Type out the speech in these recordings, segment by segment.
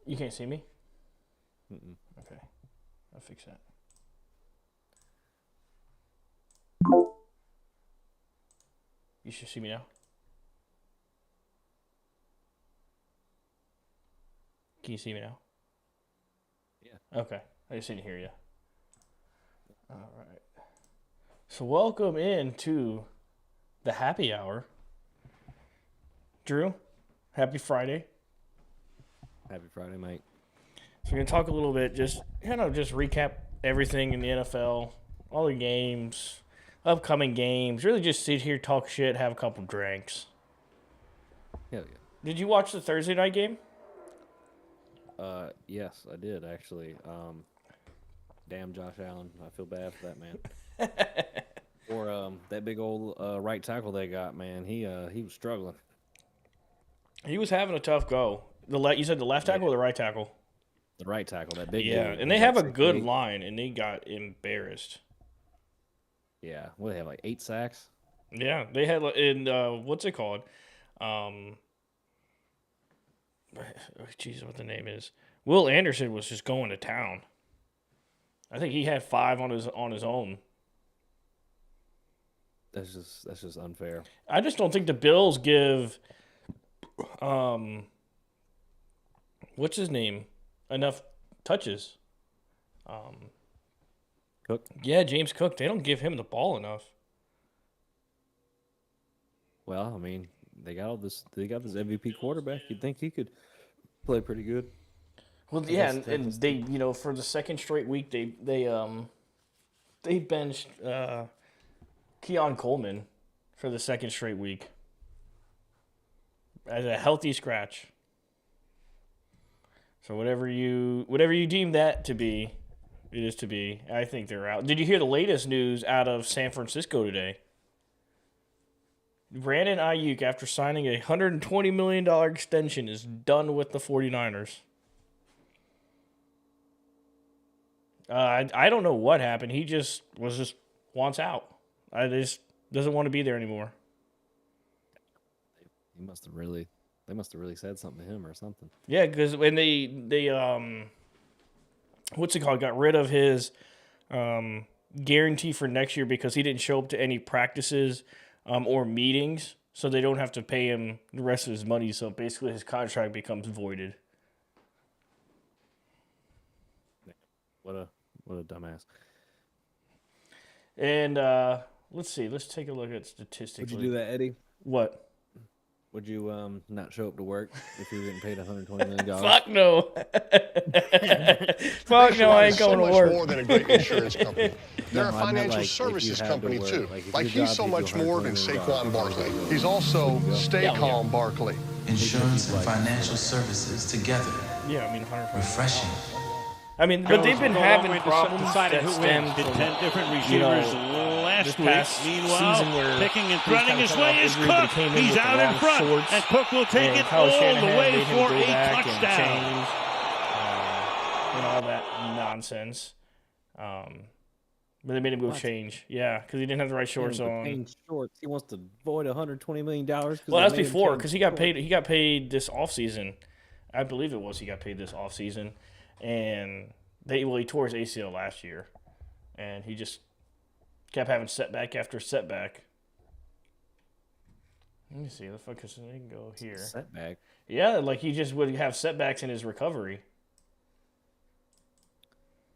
You can't see me? Mm-mm. Okay. I'll fix that. You should see me now. Can you see me now? Yeah. Okay. I just didn't hear you. All right. So welcome into the happy hour. Drew, happy Friday. Happy Friday, mate. So we're going to talk a little bit, just recap everything in the NFL, all the games, upcoming games. Really just sit here, talk shit, have a couple drinks. Hell yeah. Did you watch the Thursday night game? Yes, I did actually. Damn Josh Allen. I feel bad for that man. Or that big old right tackle they got, man. He was struggling. He was having a tough go. You said the left tackle or the right tackle? The right tackle, that big Yeah, dude. and they have a good line, and they got embarrassed. Yeah, what they have, like 8 sacks? Yeah, they had what's it called? Jeez, what the name is? Will Anderson was just going to town. I think he had 5 on his own. That's just unfair. I just don't think the Bills give what's his name enough touches. Cook? Yeah, James Cook. They don't give him the ball enough. Well, I mean, they got this MVP quarterback. You'd think he could play pretty good. Well, yeah, and they, for the second straight week, they benched Keon Coleman for the second straight week as a healthy scratch. So whatever you deem that to be, it is to be. I think they're out. Did you hear the latest news out of San Francisco today? Brandon Ayuk, after signing a $120 million extension, is done with the 49ers. I don't know what happened. He just wants out. Doesn't want to be there anymore. They must have really said something to him or something. Yeah, because when they what's it called? Got rid of his guarantee for next year because he didn't show up to any practices or meetings, so they don't have to pay him the rest of his money. So basically, his contract becomes voided. What a dumbass. And let's see. Let's take a look at statistically. Would you do that, Eddie? What? Would you not show up to work if you were getting paid $120 million? Fuck no. Fuck no, I ain't going to work. More than a great insurance company. They're a No, I meant, financial like, services if you had to company work, too. like, if Like your he's job so gives you much more than $120 Saquon million, Barkley. like, He's also yeah. Stay Yeah. Calm Barkley. Insurance and financial services together. Yeah, I mean, 100%. Refreshing. I mean, but they've been having problems decided that who stem wins. Did from 10 different you receivers know, last this week. past Meanwhile, season where picking and he was threading kinda his coming way off is injury, but Cook. he came in He's with the out in wrong front, shorts, and Cook will take and it Kyle all Shanahan the way made him for go a back and touchdown. change, and all that nonsense. But they made him go change. Yeah, because he didn't have the right shorts on. Shorts. He wants to void $120 million. Well, that's before, because he got paid this offseason. I believe it was he got paid this offseason. And he tore his ACL last year. And he just kept having setback after setback. Let me see. The fuck is they can go here. Setback. Yeah, like he just would have setbacks in his recovery.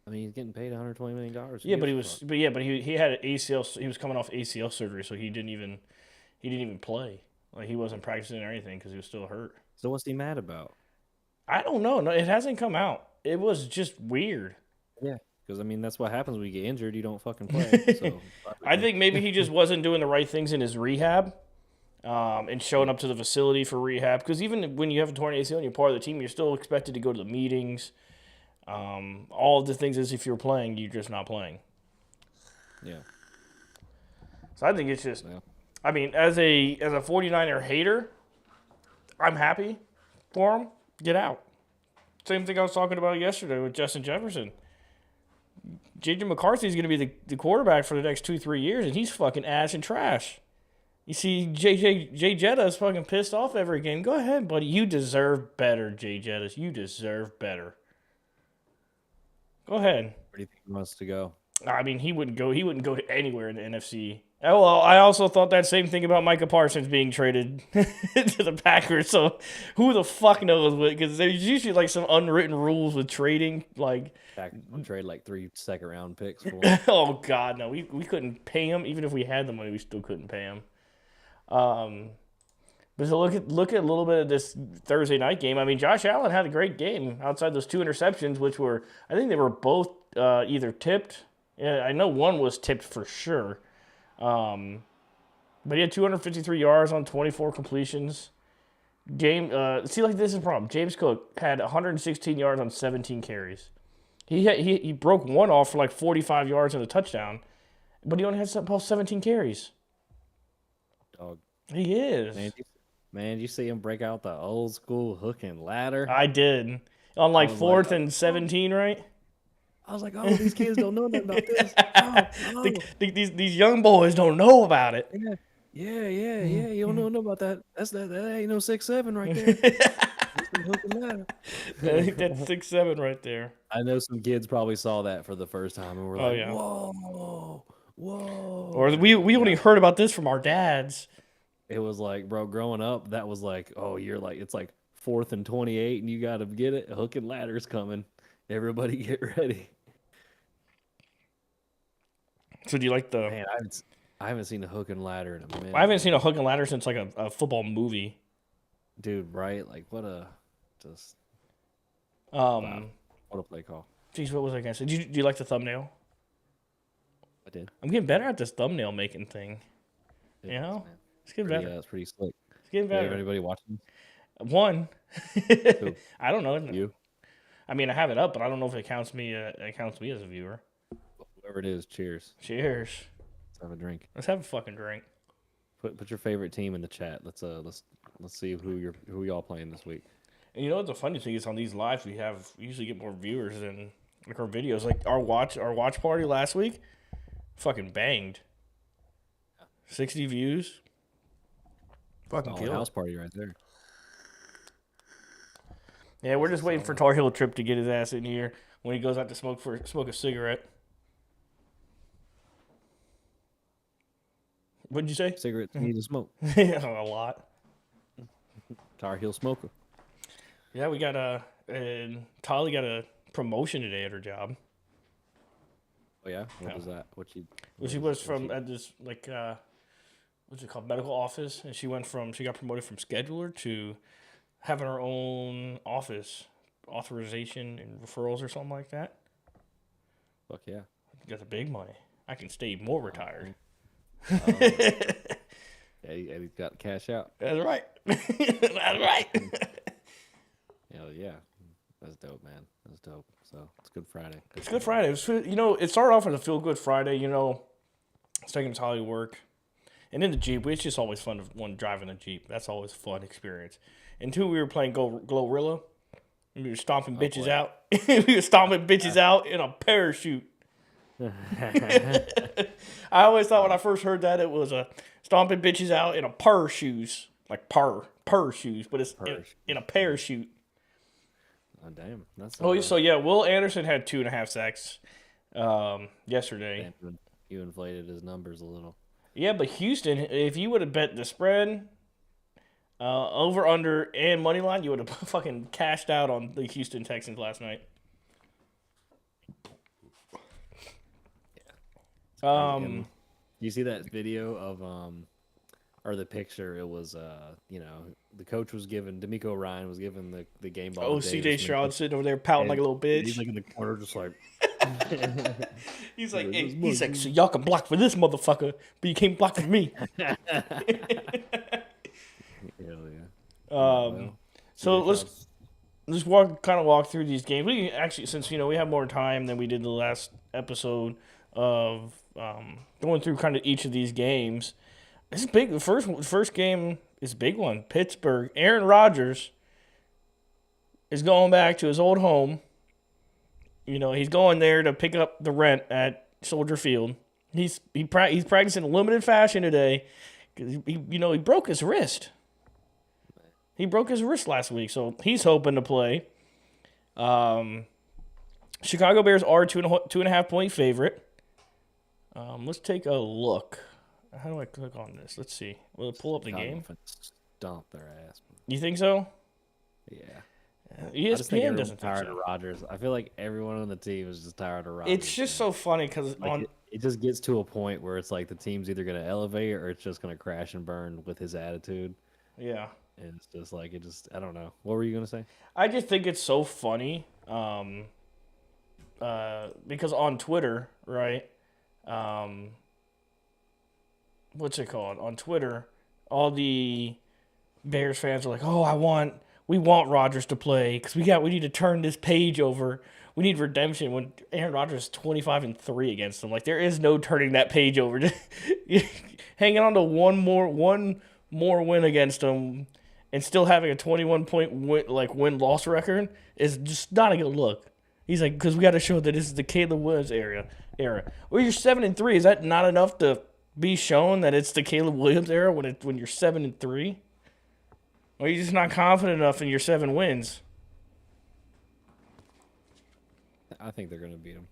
I mean, he's getting paid $120 million. Yeah, but he had an ACL. He was coming off ACL surgery, so he didn't even play. Like he wasn't practicing or anything because he was still hurt. So what's he mad about? I don't know. No, it hasn't come out. It was just weird. Yeah, because I mean that's what happens when you get injured. You don't fucking play. So I think maybe he just wasn't doing the right things in his rehab, and showing up to the facility for rehab. Because even when you have a torn ACL and you're part of the team, you're still expected to go to the meetings. All of the things as if you're playing, you're just not playing. yeah. So I think it's just, Yeah. I mean, as a 49er hater, I'm happy for him. Get out. Same thing I was talking about yesterday with Justin Jefferson. J.J. McCarthy's going to be the quarterback for the next 2-3 years, and he's fucking ass and trash. You see, Jay Jetta is fucking pissed off every game. Go ahead, buddy. You deserve better, Jay Jettas. You deserve better. Go ahead. Where do you think he wants to go? I mean, he wouldn't go to anywhere in the NFC. Oh, well, I also thought that same thing about Micah Parsons being traded to the Packers. So who the fuck knows? Because there's usually like some unwritten rules with trading. Like, Packers will trade like 3 second-round picks for him. oh god, no, we couldn't pay him. Even if we had the money, we still couldn't pay him. But to look at a little bit of this Thursday night game. I mean, Josh Allen had a great game outside those 2 interceptions, which were, I think they were both either tipped. Yeah, I know one was tipped for sure. But he had 253 yards on 24 completions. See, like, this is the problem. James Cook had 116 yards on 17 carries. He broke one off for like 45 yards and a touchdown, but he only had 17 carries. Dog. He is. Man, you see him break out the old school hook and ladder? I did. On like was 4th like, and 17, right? I was like, oh, these kids don't know nothing about this. Oh, These young boys don't know about it. yeah. You don't know nothing about that. That ain't no 6'7" right there. That's the hook and ladder. I think that's 6'7" right there. I know some kids probably saw that for the first time and were like, yeah. whoa. Or we only heard about this from our dads. It was like, bro, growing up, that was like, oh, it's like 4th and 28 and you got to get it. Hook and ladder's coming. Everybody get ready. So do you like the... Man, I haven't seen a hook and ladder in a minute. I haven't seen a hook and ladder since like a football movie. Dude, right? Like, what a play call. Geez, what was I going to say? Do you like the thumbnail? I did. I'm getting better at this thumbnail making thing. It You is, know? man. It's getting better. Yeah, it's pretty slick. It's getting Do you have better. anybody watching? One. I don't know. You? I mean, I have it up, but I don't know if it counts me as a viewer. Whoever it is, cheers. Cheers. Let's have a drink. Let's have a fucking drink. Put your favorite team in the chat. Let's see who y'all playing this week. And you know what the funny thing is, on these lives we usually get more viewers than like our videos. Like our watch party last week, fucking banged. 60 views. Fucking Solid kill. house party right there. Yeah, we're just waiting for Tar Heel Trip to get his ass in here when he goes out to smoke a cigarette. What'd you say? Cigarettes need to smoke. Yeah, a lot. Tar Heel smoker. Yeah, we got Tolly got a promotion today at her job. Oh yeah, what was that? Well, she was at this like what's it called, medical office, and she got promoted from scheduler to having her own office, authorization and referrals or something like that. Fuck yeah. Got the big money. I can stay more retired. Yeah, he's got cash out. That's right. That's right. Hell yeah. That's dope, man. That's dope. So it's Good Friday. It's Good Friday. It started off as a feel good Friday. It's taking Tolly to work. And in the Jeep, it's just always fun when driving the Jeep. That's always a fun experience. And 2, we were playing Glorilla. We were stomping bitches out. We were stomping bitches out in a parachute. I always thought when I first heard that it was a stomping bitches out in a purr shoes. Like purr shoes, but it's in a parachute. Oh, damn. That's So yeah, Will Anderson had 2.5 sacks yesterday. Damn, you inflated his numbers a little. Yeah, but Houston, if you would have bet the spread, over, under, and money line, you would have fucking cashed out on the Houston Texans last night. You see that video of or the picture? It was the coach was D'Amico Ryan was given the game ball. Oh, CJ Stroud sitting over there pouting like a little bitch. He's like in the corner, just like. He's like, so y'all can block for this motherfucker, but you can't block for me. Hell yeah. So let's walk through these games. We actually, since we have more time than we did the last episode of going through kind of each of these games. This is big. The first game is a big one. Pittsburgh. Aaron Rodgers is going back to his old home. He's going there to pick up the rent at Soldier Field. He's practicing in limited fashion today. 'Cause he broke his wrist. He broke his wrist last week, so he's hoping to play. Chicago Bears are 2.5 point favorite. Let's take a look. How do I click on this? Let's see. Will it pull up the game? Stomp their ass. You think so? Yeah. ESPN I just think doesn't think tired so. of Rodgers. I feel like everyone on the team is just tired of Rodgers. It's just so funny because like it just gets to a point where it's like the team's either going to elevate or it's just going to crash and burn with his attitude. yeah. And it's just like I don't know. What were you going to say? I just think it's so funny because on Twitter, right? What's it called? On Twitter, all the Bears fans are like, "Oh, we want Rodgers to play because we need to turn this page over. We need redemption." When Aaron Rodgers is 25-3 against them, like there is no turning that page over. Hanging on to one more win against them and still having a 21-point win-loss record is just not a good look. He's like, because we got to show that this is the Caleb Williams era. Well, you're 7-3. Is that not enough to be shown that it's the Caleb Williams era when you're 7-3? Or are you just not confident enough in your 7 wins? I think they're going to beat him.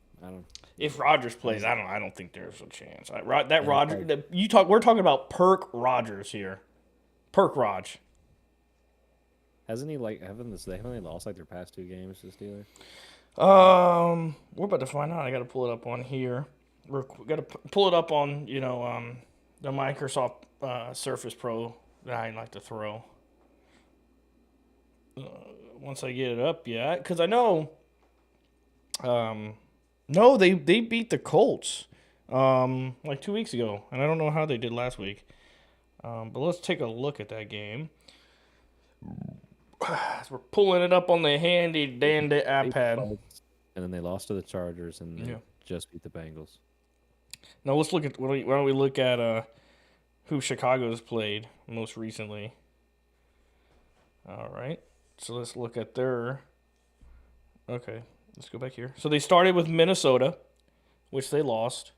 If Rodgers plays, I don't think there's a chance. We're talking about Perk Rodgers here. Perk Raj. Hasn't he haven't they lost their past 2 games to the Steelers? We're about to find out. I got to pull it up on here. We got to pull it up on the Microsoft Surface Pro that I like to throw. Once I get it up, yeah, because I know. No, they beat the Colts 2 weeks ago, and I don't know how they did last week. But let's take a look at that game. We're pulling it up on the handy dandy iPad. And then they lost to the Chargers and they just beat the Bengals. Now let's look at why don't we look at who Chicago's played most recently. All right, so let's look at their. Okay, let's go back here. So they started with Minnesota, which they lost.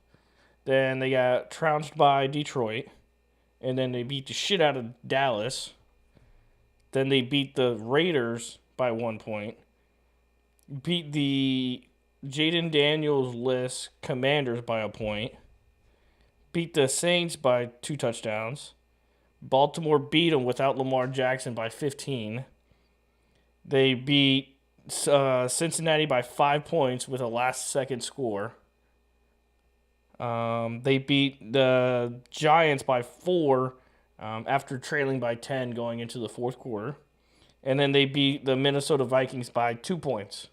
Then they got trounced by Detroit, and then they beat the shit out of Dallas. Then they beat the Raiders by 1 point. Beat the Jaden Daniels-less Commanders by 1 point. Beat the Saints by 2 touchdowns. Baltimore beat them without Lamar Jackson by 15. They beat Cincinnati by 5 points with a last-second score. They beat the Giants by 4 after trailing by 10 going into the fourth quarter. And then they beat the Minnesota Vikings by 2 points.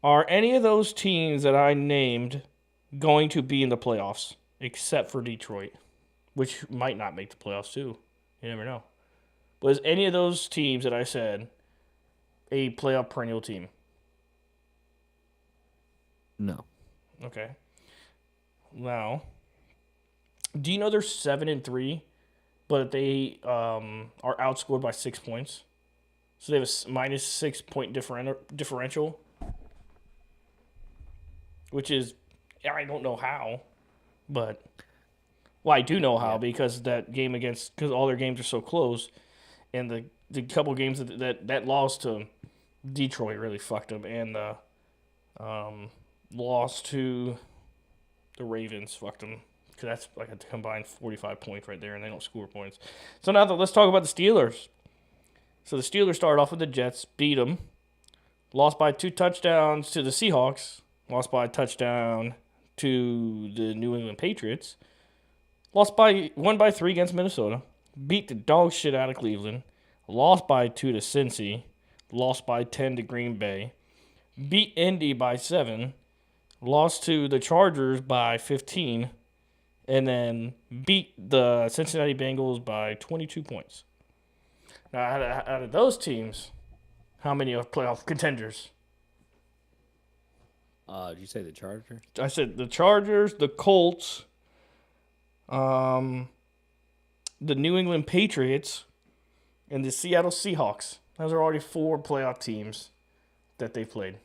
Are any of those teams that I named going to be in the playoffs, except for Detroit, which might not make the playoffs too? You never know. But is any of those teams that I said a playoff perennial team? No. Okay. Now, do you know they're 7-3, but they are outscored by 6 points? So they have a minus 6 point differential, which is, I don't know how, but, well, I do know how because because all their games are so close, and the couple games that loss to Detroit really fucked them, and the loss to the Ravens fucked them. Because that's like a combined 45 points right there, and they don't score points. So now let's talk about the Steelers. So the Steelers started off with the Jets, beat them, lost by 2 touchdowns to the Seahawks, lost by a touchdown to the New England Patriots, won by 3 against Minnesota, beat the dog shit out of Cleveland, lost by 2 to Cincy, lost by 10 to Green Bay, beat Indy by 7, lost to the Chargers by 15, and then beat the Cincinnati Bengals by 22 points. Now, out of those teams, how many are playoff contenders? Did you say the Chargers? I said the Chargers, the Colts, the New England Patriots, and the Seattle Seahawks. Those are already 4 playoff teams that they played.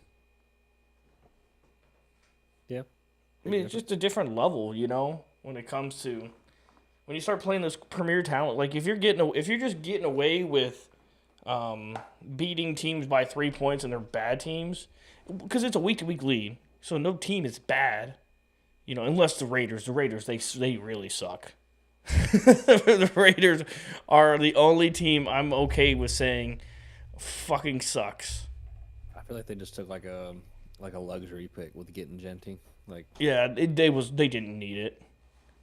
Yeah. I mean, it's just a different level, when it comes to when you start playing this premier talent, like if you're just getting away with beating teams by 3 points and they're bad teams, because it's a week-to-week league, so no team is bad, unless the Raiders. The Raiders, they really suck. The Raiders are the only team I'm okay with saying fucking sucks. I feel like they just took like a luxury pick with getting Genty. Like, Yeah, they didn't need it.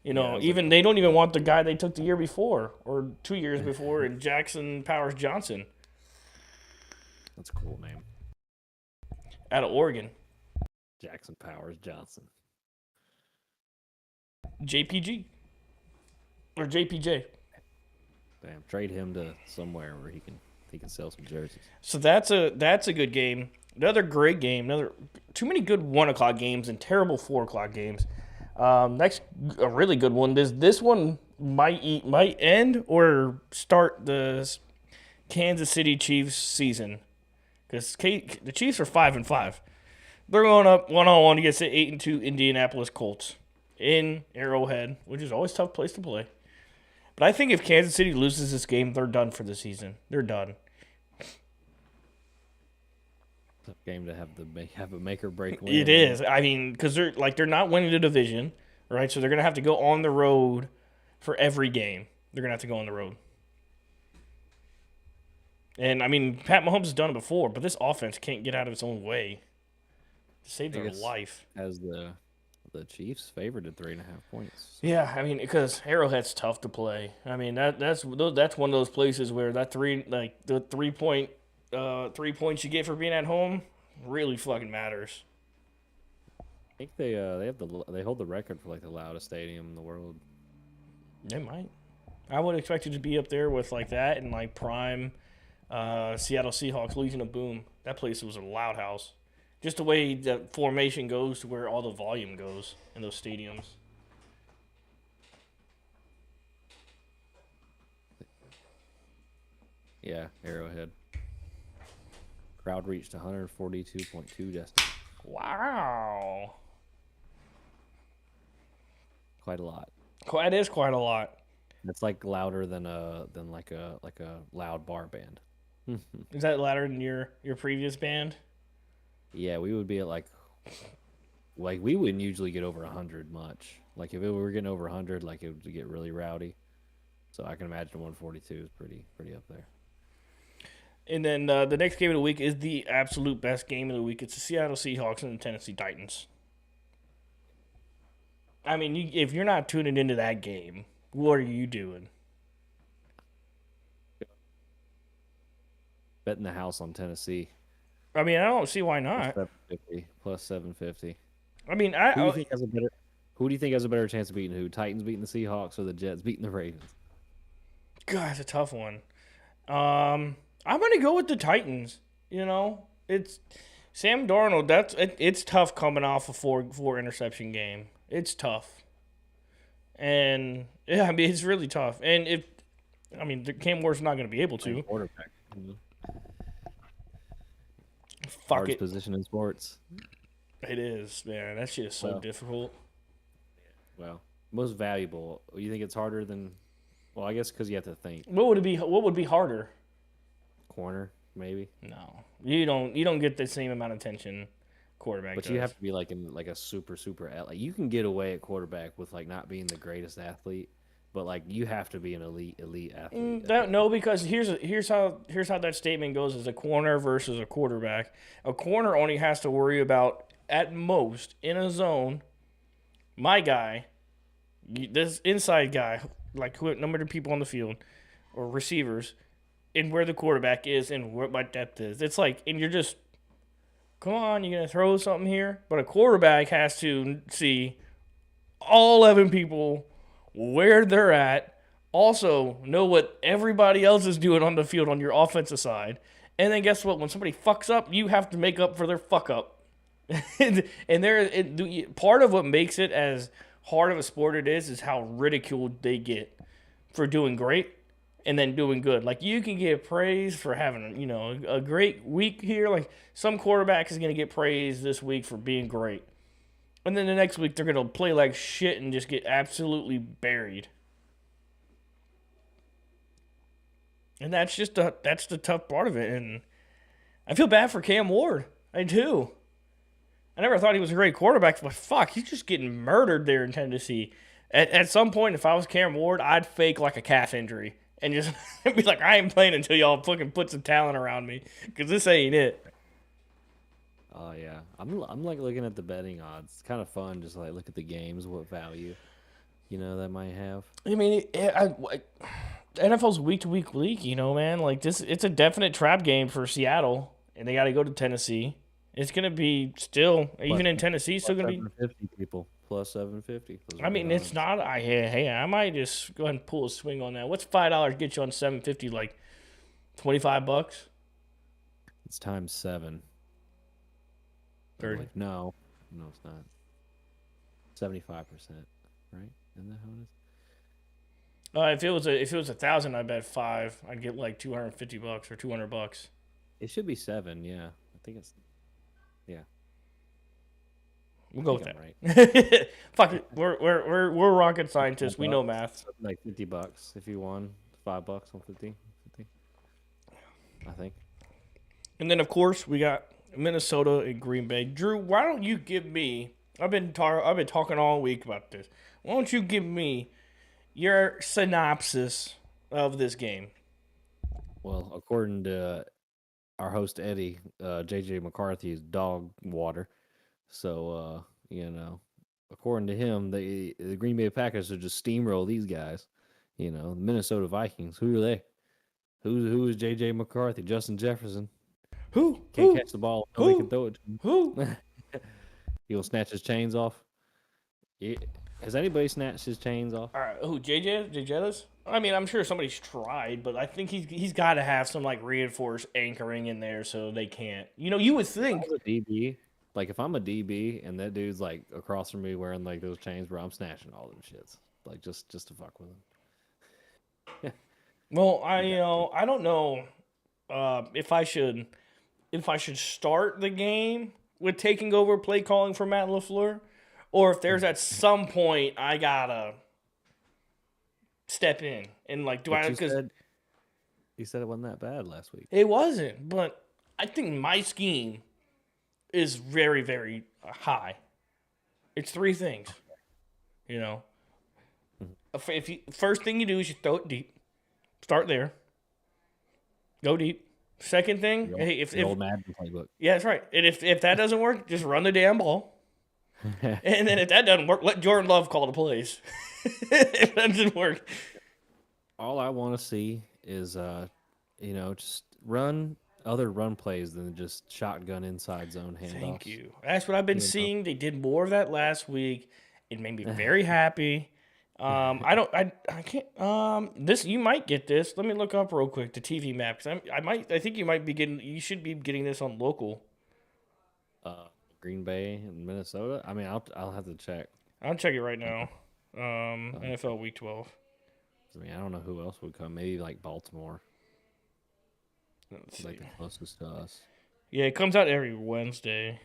it was Even they don't even want the guy they took the year before or 2 years before, and Jackson Powers Johnson that's a cool name. out of Oregon. Jackson Powers Johnson. JPG or JPJ. Damn, trade him to somewhere where he can sell some jerseys. So that's a good game. Another great game. Too many good 1:00 games and terrible 4:00 games. Next, a really good one. This one might end or start the Kansas City Chiefs season, because the Chiefs are 5-5. They're going up 1-1 against the 8-2 Indianapolis Colts in Arrowhead, which is always a tough place to play. But I think if Kansas City loses this game, they're done for the season. They're done. Tough game to have a make or break win. It is. I mean, because they're not winning the division, right? So they're gonna have to go on the road for every game. They're gonna have to go on the road. And I mean, Pat Mahomes has done it before, but this offense can't get out of its own way to save their life. As the Chiefs favored at 3.5 points. Yeah, I mean, because Arrowhead's tough to play. I mean, that's one of those places where the 3 points you get for being at home really fucking matters. I think they hold the record for like the loudest stadium in the world. They might. I would expect it to be up there with like that and like prime Seattle Seahawks Legion of Boom. That place was a loud house. Just the way the formation goes to where all the volume goes in those stadiums. Yeah, Arrowhead. Crowd reached 142.2 decibels. Wow. Quite a lot. It is quite a lot. It's like louder than a loud bar band. Is that louder than your previous band? Yeah, we would be at like we wouldn't usually get over 100 much. Like if we were getting over 100, like it would get really rowdy. So I can imagine 142 is pretty up there. And then the next game of the week is the absolute best game of the week. It's the Seattle Seahawks and the Tennessee Titans. I mean, if you're not tuning into that game, what are you doing? Betting the house on Tennessee. I mean, I don't see why not. Plus 750. I mean, Who do you think has a better chance of beating who? Titans beating the Seahawks or the Jets beating the Ravens? God, it's a tough one. I'm gonna go with the Titans. It's Sam Darnold. It's tough coming off a four interception game. It's tough, and yeah, I mean it's really tough. And Cam Ward's not gonna be able to. Quarterback. Fuck Hardest it. position in sports. It is, man. That shit is so difficult. Well, most valuable. You think it's harder than? Well, I guess because you have to think. What would be harder? Corner, maybe. No, you don't get the same amount of attention. Quarterback, but does. you have to be like in like a super like you can get away at quarterback with like not being the greatest athlete, but like you have to be an elite athlete. No, because here's how that statement goes: is a corner versus a quarterback. A corner only has to worry about at most in a zone. My guy, this inside guy, like who number of people on the field or receivers, and where the quarterback is and what my depth is. It's like, and you're just, come on, you're going to throw something here? But a quarterback has to see all 11 people, where they're at, also know what everybody else is doing on the field on your offensive side. And then guess what? When somebody fucks up, you have to make up for their fuck up. And part of what makes it as hard of a sport it is how ridiculed they get for doing great and then doing good. Like, you can get praise for having, a great week here. Like, some quarterback is going to get praise this week for being great. And then the next week, they're going to play like shit and just get absolutely buried. And that's the tough part of it. And I feel bad for Cam Ward. I do. I never thought he was a great quarterback, but fuck, he's just getting murdered there in Tennessee. At some point, if I was Cam Ward, I'd fake like a calf injury and just be like, I ain't playing until y'all fucking put some talent around me, because this ain't it. Oh yeah, I'm like looking at the betting odds. It's kind of fun, just like look at the games, what value, that might have. I mean, NFL's week to week league, man. Like this, it's a definite trap game for Seattle, and they got to go to Tennessee. It's gonna be still, even in Tennessee, still gonna be 750 people plus 750. I mean, it's not. I might just go ahead and pull a swing on that. What's $5 get you on 750? Like $25. It's times 7. 30. No, it's not. 75%, right? Isn't that how it is? If it was 1,000, I bet 5. I'd get like $250 or $200. It should be 7. Yeah, I think it's. Yeah. We'll go with I'm that. right. Fuck it. We're rocket scientists. We know math. Like $50 if you won. $5 on 50. I think. And then of course we got Minnesota and Green Bay. Drew, why don't you give me? I've been talking all week about this. Why don't you give me your synopsis of this game? Well, according to our host Eddie, JJ McCarthy is dog water. So according to him, the Green Bay Packers will just steamroll these guys. The Minnesota Vikings. Who are they? Who is JJ McCarthy? Justin Jefferson. Who Can't catch the ball. Nobody can throw it to him. Who? He'll snatch his chains off. Has anybody snatched his chains off? All right, who? JJ? I mean, I'm sure somebody's tried, but I think he's got to have some like reinforced anchoring in there so they can't. You would think. If I'm a DB, like if I'm a DB and that dude's like across from me wearing like those chains, bro, I'm snatching all them shits. Like just to fuck with him. Well, I don't know if I should start the game with taking over play calling for Matt LaFleur, or if there's at some point I gotta step in and like You said it wasn't that bad last week. It wasn't, but I think my scheme is very, very high. It's 3 things, First thing you do is you throw it deep. Start there. Go deep. Second thing, if old Madden playbook. Yeah, that's right. And if that doesn't work, just run the damn ball. And then if that doesn't work, let Jordan Love call the plays. If that doesn't work. All I want to see is, just run other run plays than just shotgun inside zone handoffs. Thank you. That's what I've been seeing. They did more of that last week. It made me very happy. I can't. This you might get this. Let me look up real quick the TV map because I think you should be getting this on local. Green Bay and Minnesota. I mean, I'll have to check. I'll check it right now. NFL Week 12. I mean, I don't know who else would come. Maybe like Baltimore. Let's like see. the closest to us. Yeah, it comes out every Wednesday.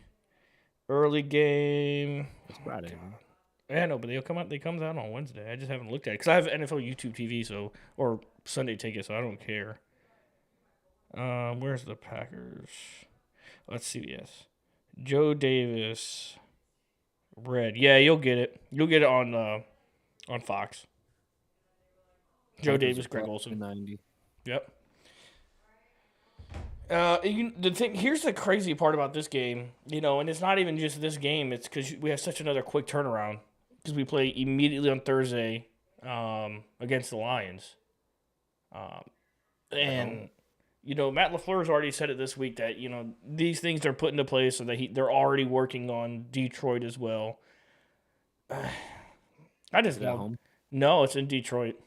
Early game. It's Friday. Yeah, no, but they comes out on Wednesday. I just haven't looked at it because I have NFL YouTube TV, or Sunday Ticket, so I don't care. Where's the Packers? Let's see. Yes, Joe Davis, Red. Yeah, you'll get it. You'll get it on Fox. Joe Davis, Greg Olsen. 90. Yep. Here's the crazy part about this game, and it's not even just this game. It's because we have such another quick turnaround because we play immediately on Thursday against the Lions. And Matt LaFleur's already said it this week that these things they're put into place so that they're already working on Detroit as well. I just want home? No, it's in Detroit.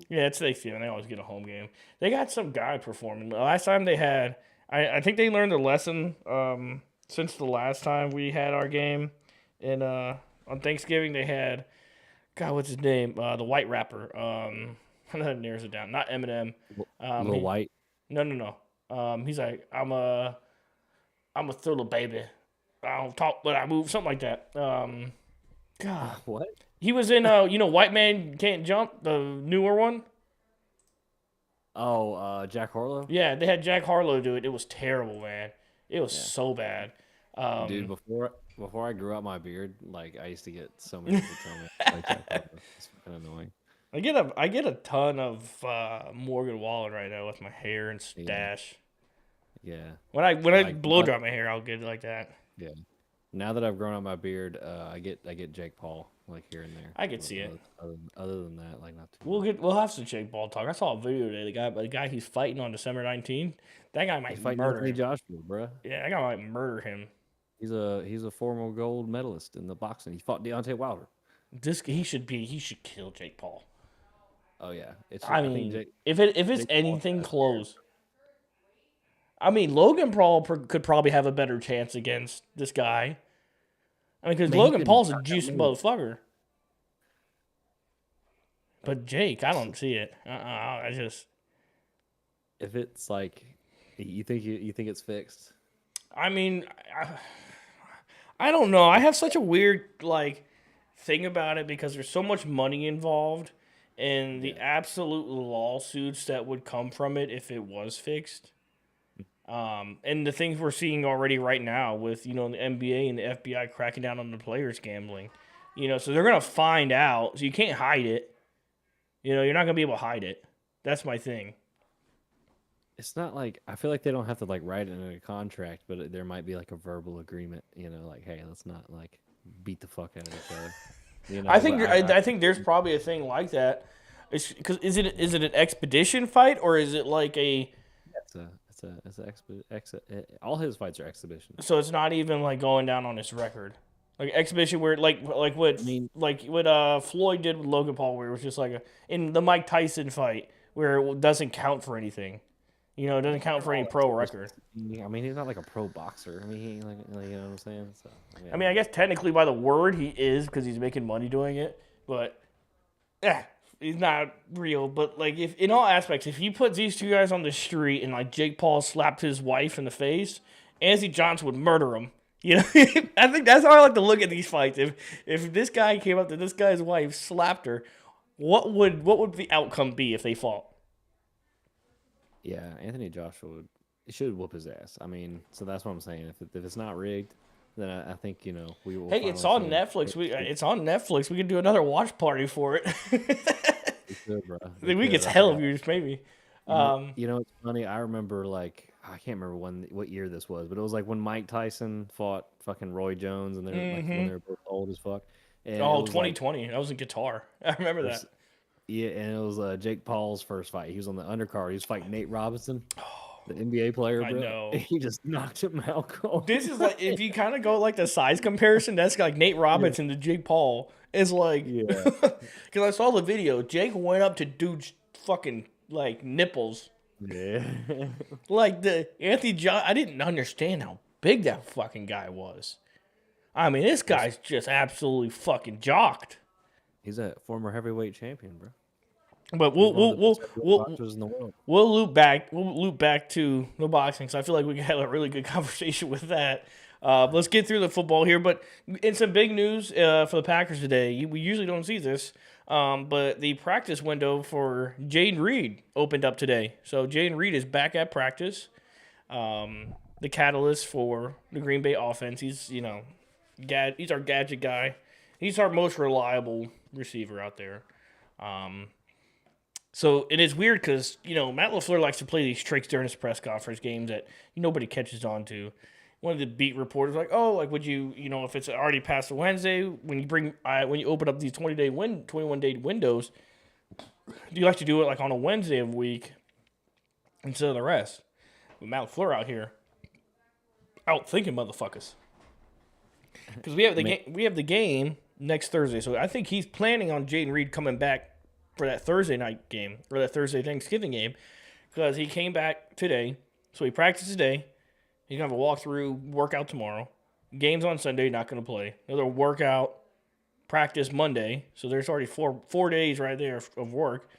Yeah, it's Thanksgiving. They always get a home game. They got some guy performing. The last time they had, I think they learned a lesson since the last time we had our game. And on Thanksgiving, they had, God, what's his name? The white rapper. That narrows it down. Not Eminem. Lil White. No. He's like, I'm a thriller baby. I don't talk, but I move. Something like that. God. What? He was in, White Man Can't Jump, the newer one. Jack Harlow. Yeah, they had Jack Harlow do it. It was terrible, man. It was Yeah. so bad. Dude, before I grew out my beard, like I used to get so many people telling me I like Jack Harlow. It's fucking annoying. I get a ton of Morgan Wallen right now with my hair and stash. Yeah. When I Like, blow dry my hair, I'll get it like that. yeah. Now that I've grown out my beard, I get Jake Paul like here and there. I could see it. Other than that, like not too much. We'll have some Jake Paul talk. I saw a video today. The guy he's fighting on December 19th. That guy might He's fighting murder Anthony him. Joshua, bro. Yeah, that guy might murder him. He's a former gold medalist in the boxing. He fought Deontay Wilder. He should kill Jake Paul. Oh yeah, I mean, if it's anything close. I mean, Logan Paul could probably have a better chance against this guy. I mean, because Logan Paul's a juicy motherfucker. But Jake, I don't see it. I just. If it's like, you think it's fixed? I mean, I don't know. I have such a weird thing about it because there's so much money involved, and the absolute lawsuits that would come from it if it was fixed. And the things we're seeing already right now with, the NBA and the FBI cracking down on the players gambling, so they're going to find out. So you can't hide it. You're not going to be able to hide it. That's my thing. It's not like, I feel like they don't have to like write it in a contract, but there might be like a verbal agreement, like, hey, let's not like beat the fuck out of each other. I think there's probably a thing like that. Because is it an expedition fight or is it like a? All his fights are exhibitions. So it's not even like going down on his record, like exhibition where like what Floyd did with Logan Paul, where it was just like in the Mike Tyson fight where it doesn't count for anything, it doesn't count for any pro record. I mean, he's not like a pro boxer. I mean, he like you know what I'm saying. So, yeah. I mean, I guess technically by the word he is because he's making money doing it, but he's not real. But like, if in all aspects, if you put these two guys on the street and like Jake Paul slapped his wife in the face, Anthony Johnson would murder him. I think that's how I like to look at these fights. If this guy came up to this guy's wife, slapped her, what would the outcome be if they fought? Yeah, Anthony Joshua should whoop his ass. I mean, so that's what I'm saying. If it's not rigged, then I think we will. Hey, it's on Netflix. It's on Netflix. We can do another watch party for it. We could, bro. We get hell views, maybe. It's funny. I remember I can't remember what year this was, but it was like when Mike Tyson fought fucking Roy Jones, and they're like when they were both old as fuck. And 2020. That was a guitar. I remember that. Yeah, and it was Jake Paul's first fight. He was on the undercard. He was fighting Nate Robinson, the NBA player, bro. I know. He just knocked him out cold. This is like, if you kind of go like the size comparison, that's like Nate Robinson to Jake Paul. It's like, because I saw the video. Jake went up to dude's fucking like nipples. Yeah. Like the Anthony John, I didn't understand how big that fucking guy was. I mean, this guy's just absolutely fucking jocked. He's a former heavyweight champion, bro. But we'll loop back to the boxing. So I feel like we can have a really good conversation with that. Let's get through the football here. But in some big news for the Packers today, we usually don't see this. But the practice window for Jaden Reed opened up today. So Jaden Reed is back at practice. The catalyst for the Green Bay offense. He's he's our gadget guy. He's our most reliable receiver out there. So it is weird because, Matt LaFleur likes to play these tricks during his press conference games that nobody catches on to. One of the beat reporters was like, would you, if it's already past Wednesday, when you open up these 21-day windows, do you like to do it like on a Wednesday of the week instead of the rest? With Matt LaFleur out here, out thinking motherfuckers. Because we have the game next Thursday, so I think he's planning on Jaden Reed coming back for that Thursday night game or that Thursday Thanksgiving game, because he came back today, so he practiced today. He's gonna have a walkthrough workout tomorrow. Games on Sunday, not gonna play. Another workout, practice Monday. So there's already four days right there of work.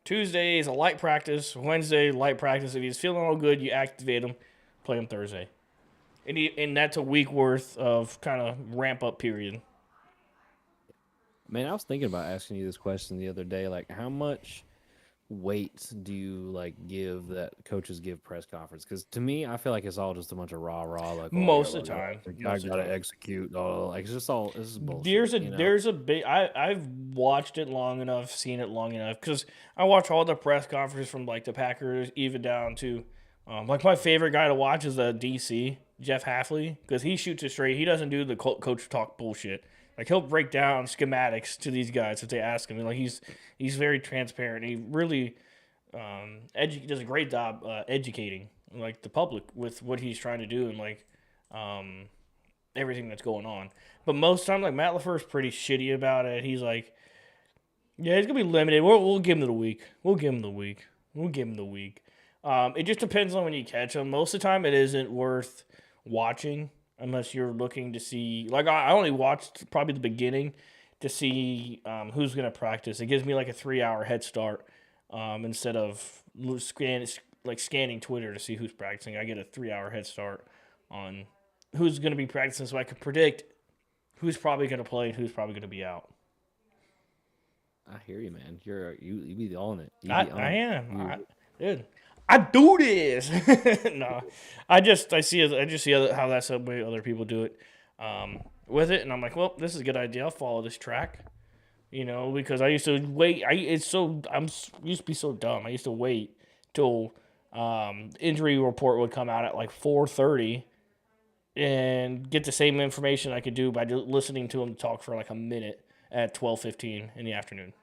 Tuesday is a light practice. Wednesday, light practice. If he's feeling all good, you activate him, play him Thursday. And that's a week worth of kind of ramp up period. Man, I was thinking about asking you this question the other day. Like, how much weight do you like give that coaches give press conference? Because to me, I feel like it's all just a bunch of rah like Most of the time. I gotta execute. Oh, like it's just all this is bullshit. There's a big. I've watched it long enough, seen it long enough, because I watch all the press conferences from like the Packers, even down to like my favorite guy to watch is the DC Jeff Halfley, because he shoots it straight. He doesn't do the coach talk bullshit. Like he'll break down schematics to these guys if they ask him. And, like he's very transparent. He really does a great job educating like the public with what he's trying to do and like everything that's going on. But most of the time, like Matt LaFleur's pretty shitty about it. He's like, yeah, he's gonna be limited. We'll give him the week. We'll give him the week. It just depends on when you catch him. Most of the time, it isn't worth watching. Unless you're looking to see, like I only watched probably the beginning to see who's going to practice. It gives me like a 3-hour head start instead of scanning Twitter to see who's practicing. I get a 3-hour head start on who's going to be practicing, so I can predict who's probably going to play and who's probably going to be out. I hear you, man. You be on it. I am. Dude. I do this. No, I just see how that's the way other people do it with it, and I'm like, well, this is a good idea. I'll follow this track, because I used to wait. I used to be so dumb. I used to wait till injury report would come out at like 4:30, and get the same information I could do by listening to him talk for like a minute at 12:15 in the afternoon.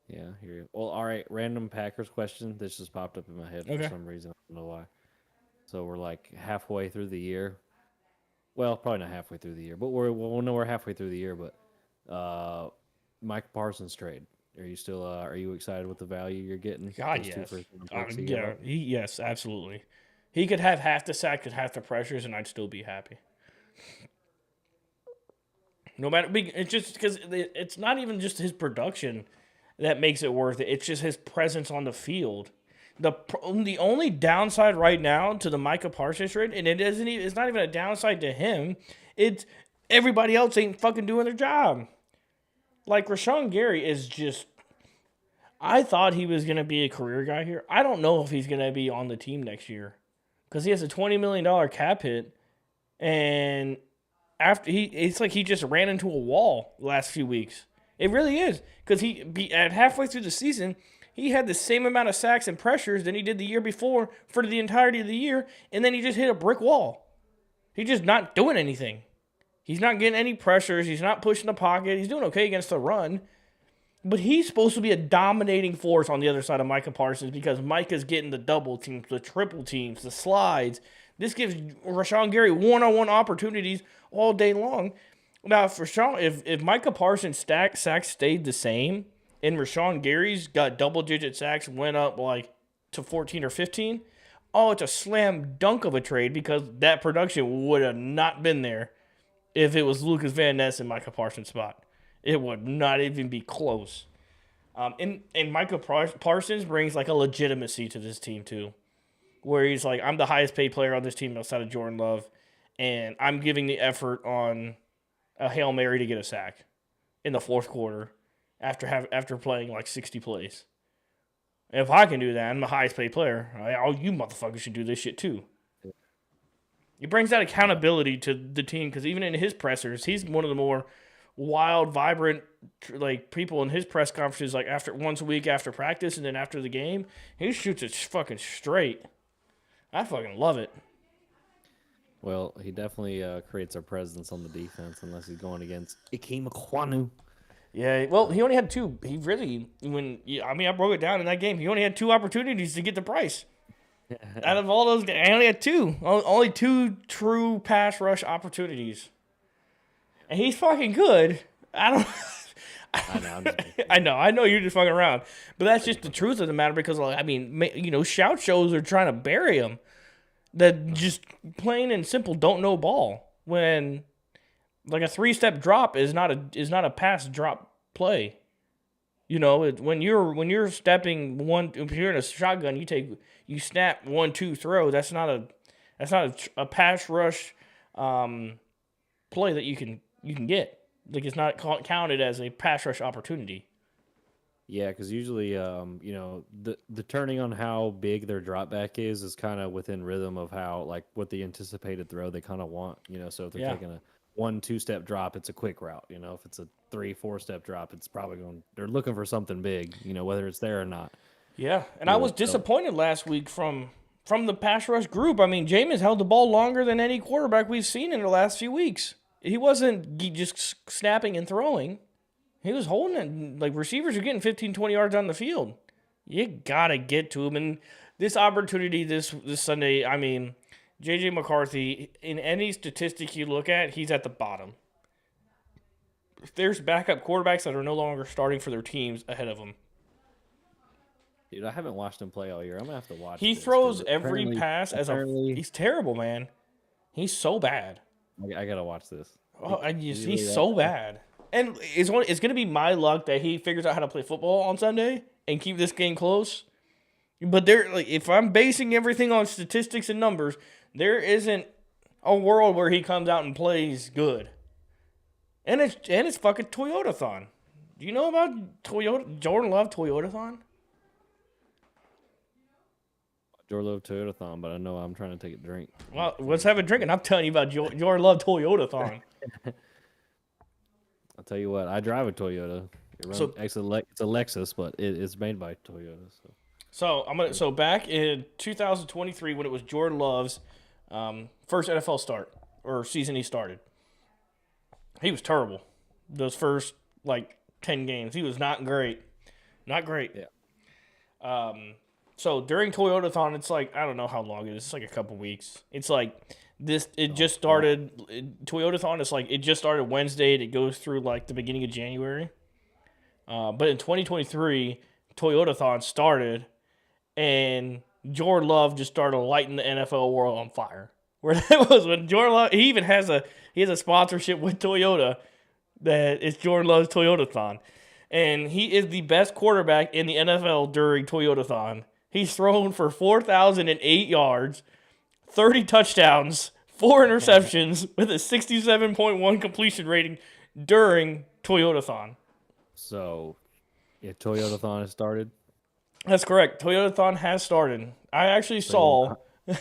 Yeah, I hear you. Well, all right, random Packers question. This just popped up in my head for some reason. I don't know why. So we're like halfway through the year. Well, probably not halfway through the year, but we'll know we're halfway through the year. But Mike Parsons trade. Are you still? Are you excited with the value you're getting? God, yes. Yes, absolutely. He could have half the sacks and half the pressures, and I'd still be happy. No matter, it's just because it's not even just his production that makes it worth it. It's just his presence on the field. The only downside right now to the Micah Parsons trade, and it's not even a downside to him. It's everybody else ain't fucking doing their job. Like Rashawn Gary is just. I thought he was gonna be a career guy here. I don't know if he's gonna be on the team next year, because he has a $20 million cap hit, and it's like he just ran into a wall the last few weeks. It really is, because at halfway through the season, he had the same amount of sacks and pressures than he did the year before for the entirety of the year, and then he just hit a brick wall. He's just not doing anything. He's not getting any pressures. He's not pushing the pocket. He's doing okay against the run, but he's supposed to be a dominating force on the other side of Micah Parsons, because Micah's getting the double teams, the triple teams, the slides. This gives Rashawn Gary one-on-one opportunities all day long. Now, if Micah Parsons' sacks stayed the same, and Rashawn Gary's got double-digit sacks, went up like to 14 or 15, it's a slam dunk of a trade, because that production would have not been there if it was Lucas Van Ness in Micah Parsons' spot. It would not even be close. And Micah Parsons brings like a legitimacy to this team too, where he's like, I'm the highest paid player on this team outside of Jordan Love, and I'm giving the effort on a Hail Mary to get a sack in the fourth quarter after playing like 60 plays. And if I can do that, I'm the highest paid player. All you motherfuckers should do this shit too. He brings that accountability to the team, because even in his pressers, he's one of the more wild, vibrant like people in his press conferences, like once a week after practice and then after the game. He shoots it fucking straight. I fucking love it. Well, he definitely creates a presence on the defense, unless he's going against Ikem Ekwonu. Yeah, well, he only had two. He really, I broke it down in that game. He only had 2 opportunities to get the price. Out of all those, I only had 2. Only 2 true pass rush opportunities. And he's fucking good. I know you're just fucking around. But that's just the truth of the matter, because, shout shows are trying to bury him. That just plain and simple don't know ball. When like a 3-step drop is not a pass drop play. When you're stepping one, if you're in a shotgun, you snap 1-2 throw. That's not a pass rush play that you can get. Like, it's not counted as a pass rush opportunity. Yeah, because usually, the turning on how big their drop back is kind of within rhythm of how like what the anticipated throw they kind of want. So if they're Yeah. taking a 1-2 step drop, it's a quick route. If it's a 3-4 step drop, it's probably they're looking for something big. Whether it's there or not. Yeah, and I was So disappointed last week from the pass rush group. I mean, Jameis held the ball longer than any quarterback we've seen in the last few weeks. He wasn't just snapping and throwing. He was holding it. Like, receivers are getting 15, 20 yards on the field. You got to get to him. And this opportunity this Sunday, I mean, J.J. McCarthy, in any statistic you look at, he's at the bottom. There's backup quarterbacks that are no longer starting for their teams ahead of him. dude, I haven't watched him play all year. I'm gonna have to watch. He this, throws 'cause every pass he's terrible, man. He's so bad. I gotta watch this. Oh, he's so bad. And it's going to be my luck that he figures out how to play football on Sunday and keep this game close. But if I'm basing everything on statistics and numbers, there isn't a world where he comes out and plays good. And it's fucking Toyota-thon. Do you know about Jordan Love Toyota-thon? Jordan Love Toyota-thon, but I know I'm trying to take a drink. Well, let's have a drink, and I'm telling you about Jordan Love Toyota-thon. I'll tell you what, I drive a Toyota. It's a Lexus, but it's made by Toyota. So back in 2023, when it was Jordan Love's first NFL start or season he started, he was terrible. Those first 10 games, he was not great, not great. Yeah. So during Toyota-thon, it's I don't know how long it is. It's a couple weeks. It's this. It just started. Toyota-thon is it just started Wednesday. And it goes through the beginning of January. But in 2023, Toyota-thon started, and Jordan Love just started lighting the NFL world on fire. Where that was when Jordan Love, he has a sponsorship with Toyota that is Jordan Love's Toyota-thon. And he is the best quarterback in the NFL during Toyota-thon. He's thrown for 4,008 yards, 30 touchdowns, 4 interceptions with a 67.1 completion rating during Toyota-thon. So, if Toyota-thon has started, That's correct. Toyota-thon has started. I actually saw.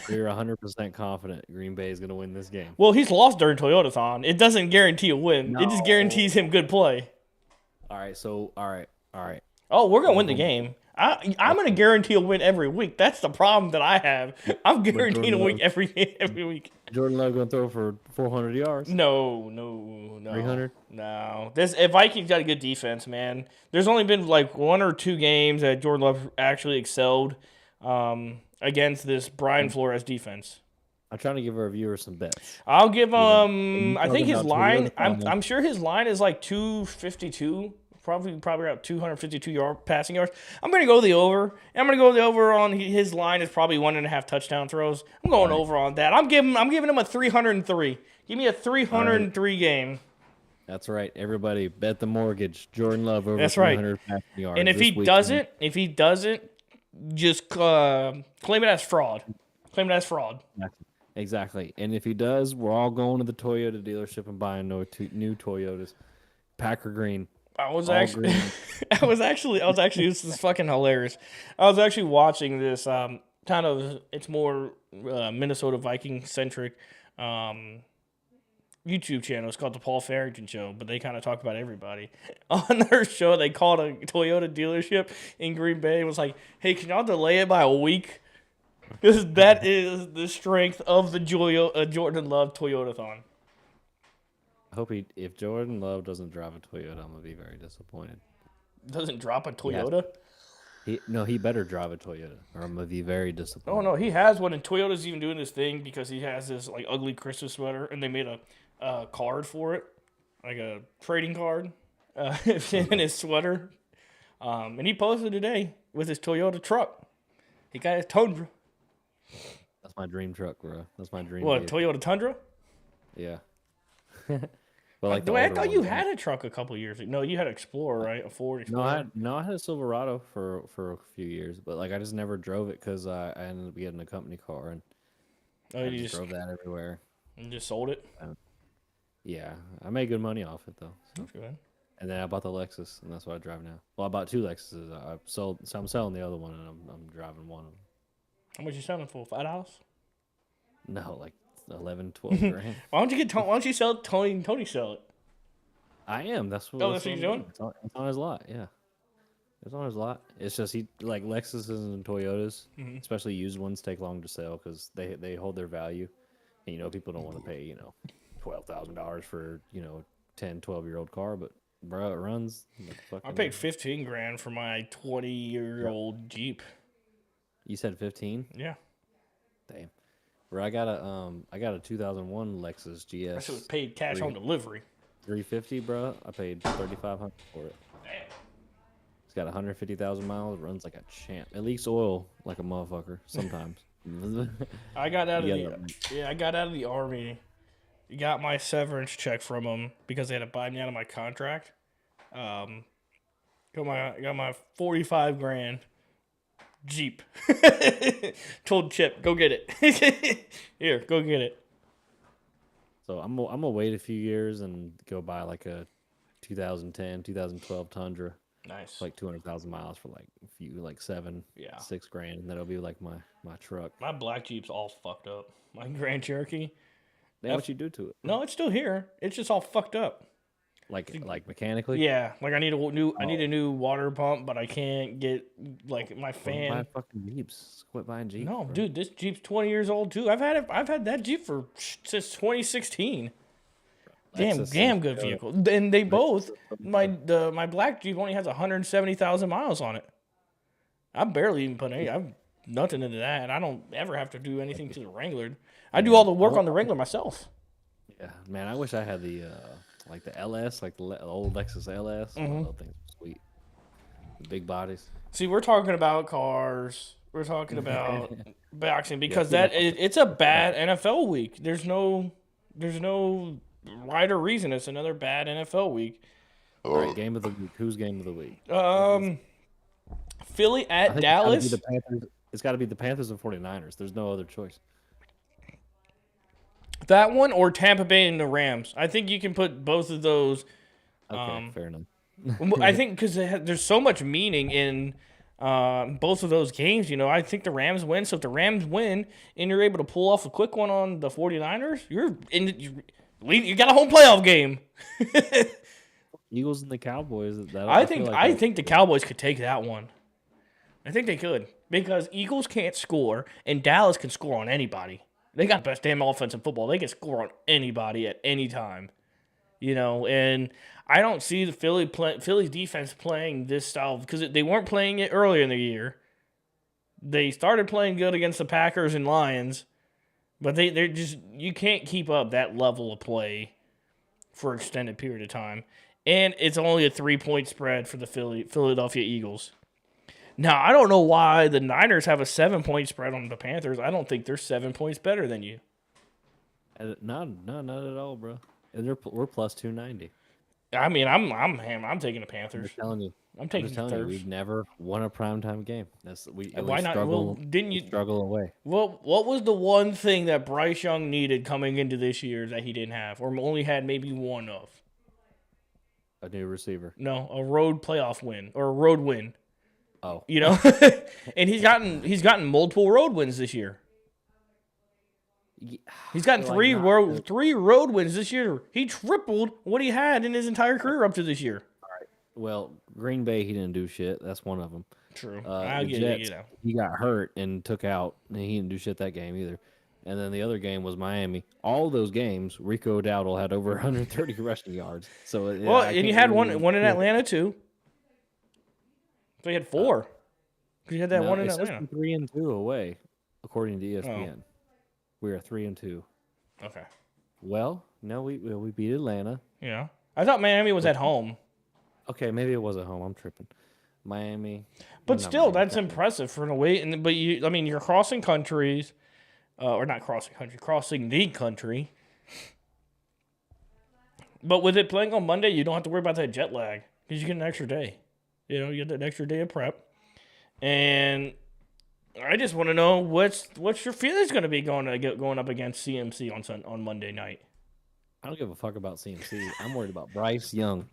you're 100% confident Green Bay is going to win this game. Well, he's lost during Toyota-thon. It doesn't guarantee a win. It just No. guarantees him good play. All right. Oh, we're gonna win the game. I'm gonna guarantee a win every week. That's the problem that I have. I'm guaranteeing a win every week. Jordan Love going to throw for 400 yards. No. 300? No. Vikings got a good defense, man. There's only been 1 or 2 games that Jordan Love actually excelled against this Brian Flores defense. I'm trying to give our viewers some bets. I'll give I think his line. Toyota-thon. I'm sure his line is 252. Probably around 252 passing yards. I'm going to go the over. I'm going to go the over on his line is probably 1.5 touchdown throws. I'm going over on that. I'm giving him a 303. Give me a 303 game. That's right. Everybody bet the mortgage. Jordan Love over That's right. 300 passing yards. And if he doesn't, just claim it as fraud. Claim it as fraud. Exactly. And if he does, we're all going to the Toyota dealership and buying new Toyotas. Packer green. I was actually, this is fucking hilarious. I was actually watching this, it's more Minnesota Viking centric YouTube channel. It's called the Paul Farrington Show, but they kind of talk about everybody. On their show, they called a Toyota dealership in Green Bay. It was hey, can y'all delay it by a week? Because that is the strength of the Jordan Love Toyota-thon. I hope if Jordan Love doesn't drive a Toyota, I'm going to be very disappointed. Doesn't drop a Toyota? He better drive a Toyota, or I'm going to be very disappointed. Oh, no, he has one, and Toyota's even doing this thing because he has this, ugly Christmas sweater, and they made a card for it, a trading card, in his sweater. And he posted today with his Toyota truck. He got his Tundra. That's my dream truck, bro. That's my dream. What, vehicle. Toyota Tundra? Yeah. But I thought you had a truck a couple years ago. No, you had an Explorer, right? A Ford Explorer. I had a Silverado for a few years, but I just never drove it because I ended up getting a company car and I just drove that everywhere. And just sold it? Yeah, I made good money off it though. So. That's good. And then I bought the Lexus, and that's what I drive now. Well, I bought 2 Lexuses. So I'm selling the other one, and I'm driving one of them. How much you selling for? $5? No, like 11, 12 grand. Why don't you sell it? Tony sell it. I am. That's what. Oh, that's what you're doing? It's on his lot. Yeah, it's on his lot. It's just he like Lexuses and Toyotas, especially used ones, take long to sell because they hold their value, and people don't want to pay $12,000 for 10, 12-year-old car, but bro, it runs. I paid $15,000 for my 20-year-old Jeep. You said 15? Yeah. Damn. Bro, I got a 2001 Lexus GS. I should have paid cash on delivery. 350, bro. I paid $3,500 for it. Damn. It's got 150,000 miles. Runs like a champ. It leaks oil like a motherfucker sometimes. I got out of the Army. Got my severance check from them because they had to buy me out of my contract. Got my $45,000 Jeep. Told Chip, go get it. Here, go get it. So I'm gonna wait a few years and go buy like a 2010, 2012 Tundra. Nice. Like 200,000 miles for like a few, like $6,000, and that'll be like my truck. My black Jeep's all fucked up. My Grand Cherokee. Then what you do to it? No, it's still here. It's just all fucked up. Like mechanically? Yeah, like I need a new water pump, but I can't get like my fan. Buy fucking Jeeps. Quit buying Jeeps. No, bro. dude, this Jeep's 20 years old too. I've had that Jeep since 2016. Damn good vehicle. And they both my black Jeep only has 170,000 miles on it. I barely even put I've nothing into that. I don't ever have to do anything to the Wrangler. I do all the work on the Wrangler myself. Yeah, man, I wish I had the like the LS, like the old Lexus LS. Mm-hmm. Those things are sweet. The big bodies. See, we're talking about cars. We're talking about boxing because it's a bad NFL week. There's no right or reason. It's another bad NFL week. All right, game of the week. Who's game of the week? Philly at Dallas. It's got to be the Panthers and 49ers. There's no other choice. That one or Tampa Bay and the Rams. I think you can put both of those. Okay, fair enough. I think because there's so much meaning in both of those games. I think the Rams win. So if the Rams win and you're able to pull off a quick one on the 49ers, you got a home playoff game. Eagles and the Cowboys. I think the Cowboys could take that one. I think they could because Eagles can't score and Dallas can score on anybody. They got the best damn offense in football. They can score on anybody at any time. And I don't see the Philly's defense playing this style because they weren't playing it earlier in the year. They started playing good against the Packers and Lions, but they're just you can't keep up that level of play for an extended period of time. And it's only a 3-point spread for the Philadelphia Eagles. Now, I don't know why the Niners have a 7-point spread on the Panthers. I don't think they're 7 points better than you. Not at all, bro. We're plus 290. I mean, I'm taking the Panthers. I'm taking just telling you, we've never won a primetime game. Why not? Well, didn't you struggle away? Well, what was the one thing that Bryce Young needed coming into this year that he didn't have, or only had maybe one of? A new receiver. No, a road playoff win or a road win. Oh, and he's gotten multiple road wins this year. He's gotten three road wins this year. He tripled what he had in his entire career up to this year. All right. Well, Green Bay, he didn't do shit. That's one of them. True. I get it. He got hurt and took out, and he didn't do shit that game either. And then the other game was Miami. All those games, Rico Dowdle had over 130 rushing yards. So and you had one in Atlanta too. So you had 4. Because you had that one in Atlanta. 3-2 away, according to ESPN. Oh. We are 3-2. Okay. Well, no, we beat Atlanta. Yeah. I thought Miami was at home. Okay, maybe it was at home. I'm tripping. Miami. But still, that's impressive for an away. But you're crossing countries, or not crossing country, crossing the country. But with it playing on Monday, you don't have to worry about that jet lag because you get an extra day. You get an extra day of prep. And I just want to know what's your feelings going to be going up against CMC on Monday night. I don't give a fuck about CMC. I'm worried about Bryce Young.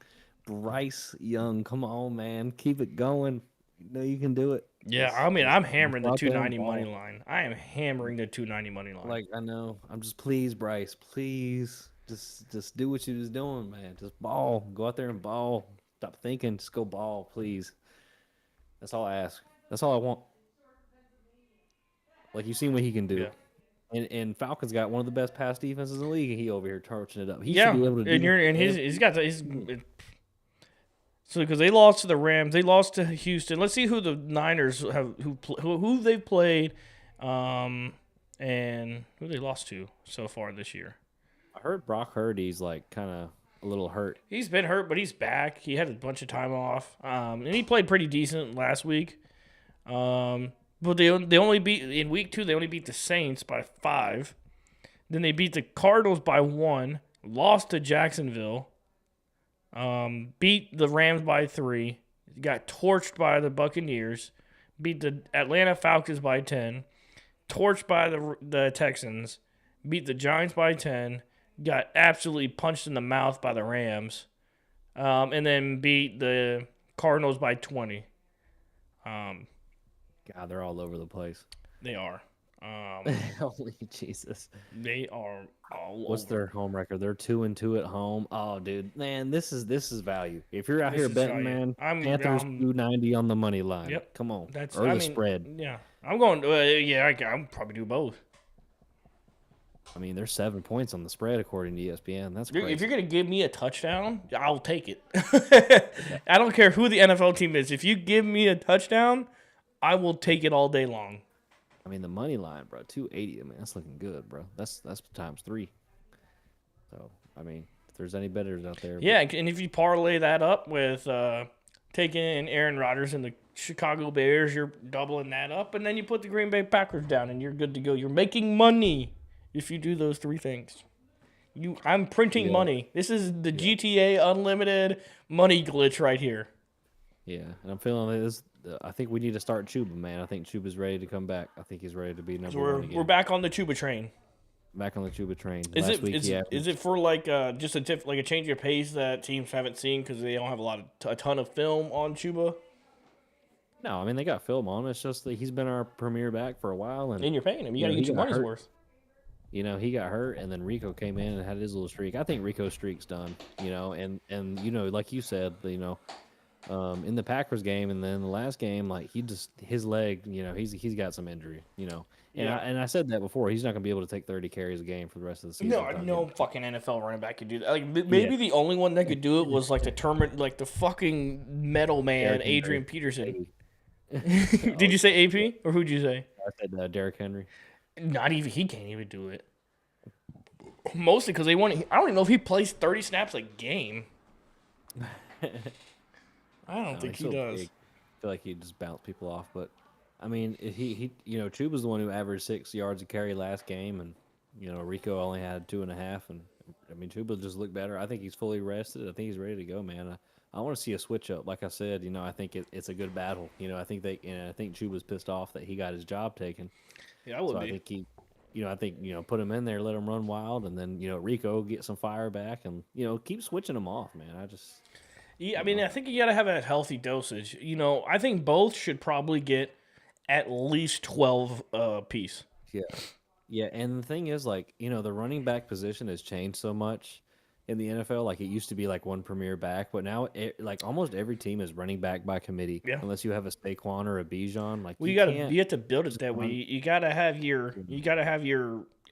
Bryce Young, come on, man, keep it going. You know you can do it. Yeah, I mean, I'm hammering the go out there and 290 money ball. line. I am hammering the 290 money line. Like I know, I'm just please, Bryce, please, just do what you was doing, man. Just ball, go out there and ball. Stop thinking, just go ball, please. That's all I ask. That's all I want. Like you've seen what he can do. Yeah. And Falcons got one of the best pass defenses in the league, and he over here torching it up. He Yeah, should be able to do. and you're and that. he's got his. So because they lost to the Rams, they lost to Houston. Let's see who the Niners have who they've played, and who they lost to so far this year. I heard Brock Purdy's like kind of a little hurt. He's been hurt, but he's back. He had a bunch of time off, and he played pretty decent last week. But they only beat in week 2. They only beat the Saints by 5. Then they beat the Cardinals by 1. Lost to Jacksonville. Beat the Rams by 3. Got torched by the Buccaneers. Beat the Atlanta Falcons by 10. Torched by the Texans. Beat the Giants by 10. Got absolutely punched in the mouth by the Rams. And then beat the Cardinals by 20. God, they're all over the place. They are. Holy Jesus! They are all What's over. their home record? They're 2-2 at home. Oh, dude, man, this is value. If you're out This here is betting, value. man, I'm- Panthers I'm- 290 on the money line. Yep. Come on, That's or I the mean, spread. Yeah, I'm going. I'll probably do both. I mean, there's 7 points on the spread according to ESPN. That's If crazy. you're gonna give me a touchdown, I'll take it. I don't care who the NFL team is. If you give me a touchdown, I will take it all day long. I mean, the money line, bro, 280. I mean, that's looking good, bro. That's times 3. So, I mean, if there's any bettors out there, Yeah, and if you parlay that up with taking in Aaron Rodgers and the Chicago Bears, you're doubling that up, and then you put the Green Bay Packers down, and you're good to go. You're making money if you do those 3 things. I'm printing money. This is the GTA Unlimited money glitch right here. yeah, and I'm feeling this. I think we need to start Chuba, man. I think Chuba's ready to come back. I think he's ready to be number So one again. we're back on the Chuba train. Back on the Chuba train. Is Last week, he averaged- is it for like just a change of pace that teams haven't seen because they don't have a ton of film on Chuba? No, I mean they got film on. It's just that he's been our premier back for a while, and And you're paying him. You got to he get your got money's hurt. worth. You know, he got hurt, and then Rico came in and had his little streak. I think Rico's streak's done. You know, and you know, like you said, you know, in the Packers game, and then the last game, like his leg, you know, he's got some injury. You know, and I said that before. He's not gonna be able to take 30 carries a game for the rest of the season. No fucking NFL running back could do that. Like maybe the only one that could do it was like the fucking metal man, Derrick Adrian Henry. Peterson. Did you say AP or who'd you say? I said Derrick Henry. Not even he can't even do it. Mostly because they want. I don't even know if he plays 30 snaps a game. I don't think He's he so does. big. I feel like he just bounced people off, but I mean, he you know, Chuba's the one who averaged 6 yards a carry last game, and you know, Rico only had 2.5, and I mean, Chuba just looked better. I think he's fully rested. I think he's ready to go, man. I want to see a switch up. Like I said, you know, I think it's a good battle. You know, I think Chuba's pissed off that he got his job taken. Yeah, I would So be. I think put him in there, let him run wild, and then Rico get some fire back, and keep switching them off, man. Yeah, I mean, I think you got to have a healthy dosage. I think both should probably get at least 12 piece. Yeah, and the thing is, like, the running back position has changed so much in the NFL. Like, it used to be like one premier back, but now like almost every team is running back by committee. Yeah. Unless you have a Saquon or a Bijan. Like, Well, you have to build it that way. You gotta have your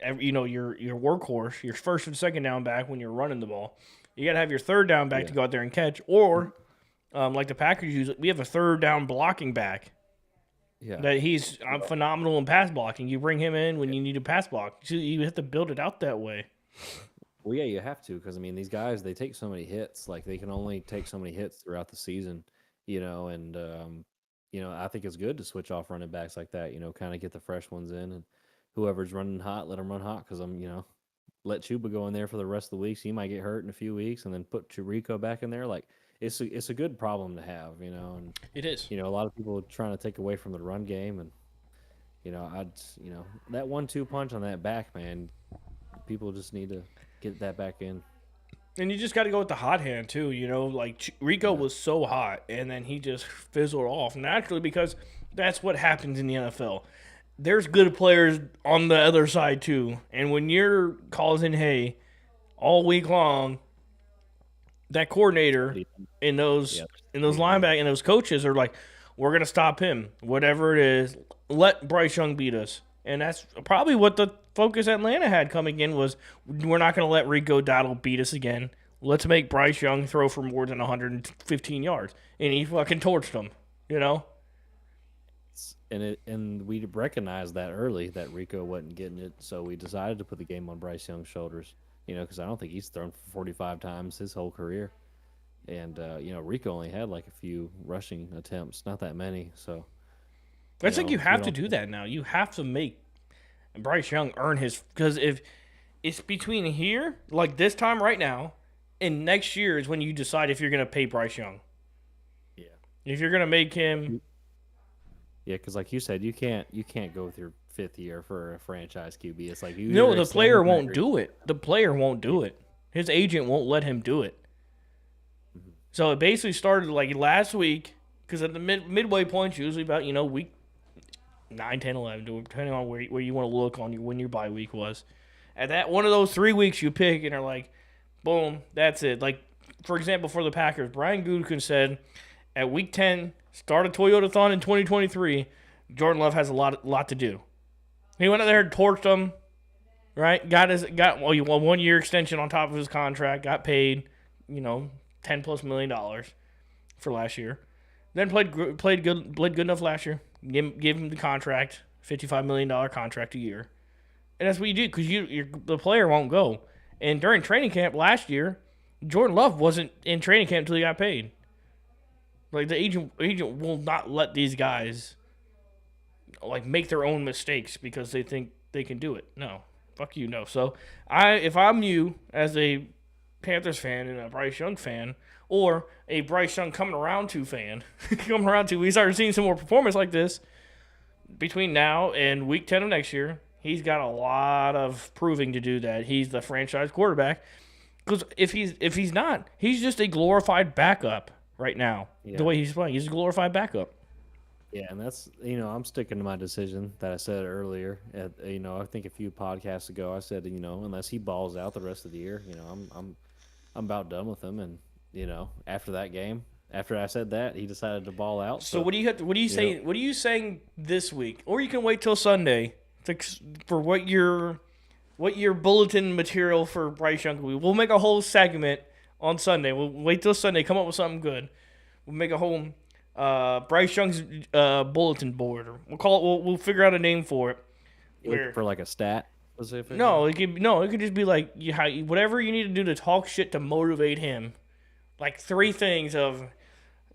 workhorse, your first and second down back when you're running the ball. You gotta have your third down back to go out there and catch, or like the Packers use it, we have a third down blocking back. Yeah. That he's phenomenal in pass blocking. You bring him in when you need a pass block. So you have to build it out that way. Well, yeah, you have to, because I mean, these guys, they take so many hits. Like, they can only take so many hits throughout the season, and I think it's good to switch off running backs like that. Kind of get the fresh ones in, and whoever's running hot, let them run hot. Because let Chuba go in there for the rest of the week. So he might get hurt in a few weeks, and then put Chirico back in there. Like, it's a good problem to have, and It is. a lot of people are trying to take away from the run game, and that 1-2 punch on that back, man, people just need to get that back in. And you just got to go with the hot hand too. Like Rico was so hot, and then he just fizzled off naturally because that's what happens in the NFL. There's good players on the other side too, and when you're causing hay all week long, that coordinator and those linebackers and those coaches are like, we're gonna stop him, whatever it is. Let Bryce Young beat us, and that's probably what the focus Atlanta had coming in was, we're not gonna let Rico Dowdle beat us again. Let's make Bryce Young throw for more than 115 yards, and he fucking torched them. And we recognized that early that Rico wasn't getting it, so we decided to put the game on Bryce Young's shoulders. Because I don't think he's thrown for 45 times his whole career, and Rico only had like a few rushing attempts, not that many. So I think you have to do that now. You have to make Bryce Young earn his, because if it's between here, like this time right now, and next year is when you decide if you're going to pay Bryce Young. Yeah. If you're going to make him. Yeah, because like you said, you can't go with your 5th year for a franchise QB. It's like the player won't do it. The player won't do it. His agent won't let him do it. Mm-hmm. So it basically started like last week, because at the midway points, usually about week 9, 10, 11, depending on where you want to look on when your bye week was. At that one of those 3 weeks you pick and are like, boom, that's it. Like, for example, for the Packers, Brian Gutekunst said at week 10, start a Toyota-thon in 2023, Jordan Love has a lot to do. He went out there and torched them, right? Got a 1 year extension on top of his contract, got paid, $10+ million for last year. Then played good enough last year. Give him the contract, $55 million contract a year. And that's what you do, because the player won't go. And during training camp last year, Jordan Love wasn't in training camp until he got paid. Like, the agent will not let these guys like make their own mistakes because they think they can do it. No. Fuck you, no. So if I'm you as a Panthers fan and a Bryce Young fan, or a Bryce Young coming around to fan, we started seeing some more performance like this between now and week 10 of next year. He's got a lot of proving to do that he's the franchise quarterback. Because if he's not, he's just a glorified backup right now. Yeah. The way he's playing, he's a glorified backup. Yeah, and that's, I'm sticking to my decision that I said earlier. I think a few podcasts ago I said, unless he balls out the rest of the year, I'm about done with him. And after that game, after I said that, he decided to ball out. So what are you saying this week, or you can wait till Sunday for what your bulletin material for Bryce Young will be. We'll make a whole segment on Sunday. We'll wait till Sunday, come up with something good. We'll make a whole Bryce Young's bulletin board, or we'll figure out a name for it. For like a stat specific? No, it could just be like whatever you need to do to talk shit to motivate him. Like 3 things of,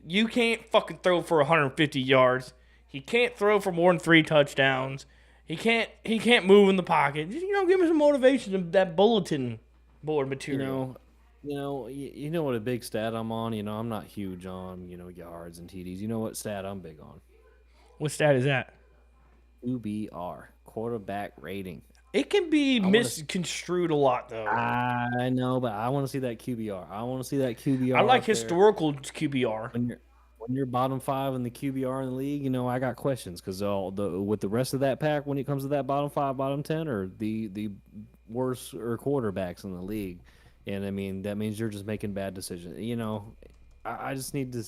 you can't fucking throw for 150 yards. He can't throw for more than 3 touchdowns. He can't move in the pocket. Just, give him some motivation of that bulletin board material. You know what a big stat I'm on? I'm not huge on, yards and TDs. You know what stat I'm big on? What stat is that? QBR, quarterback rating. It can be misconstrued a lot, though. I know, but I want to see that QBR. I like historical QBR. When you're bottom 5 in the QBR in the league, I got questions, because with the rest of that pack, when it comes to that bottom 5, bottom 10, or the worst or quarterbacks in the league. And I mean, that means you're just making bad decisions. I just need to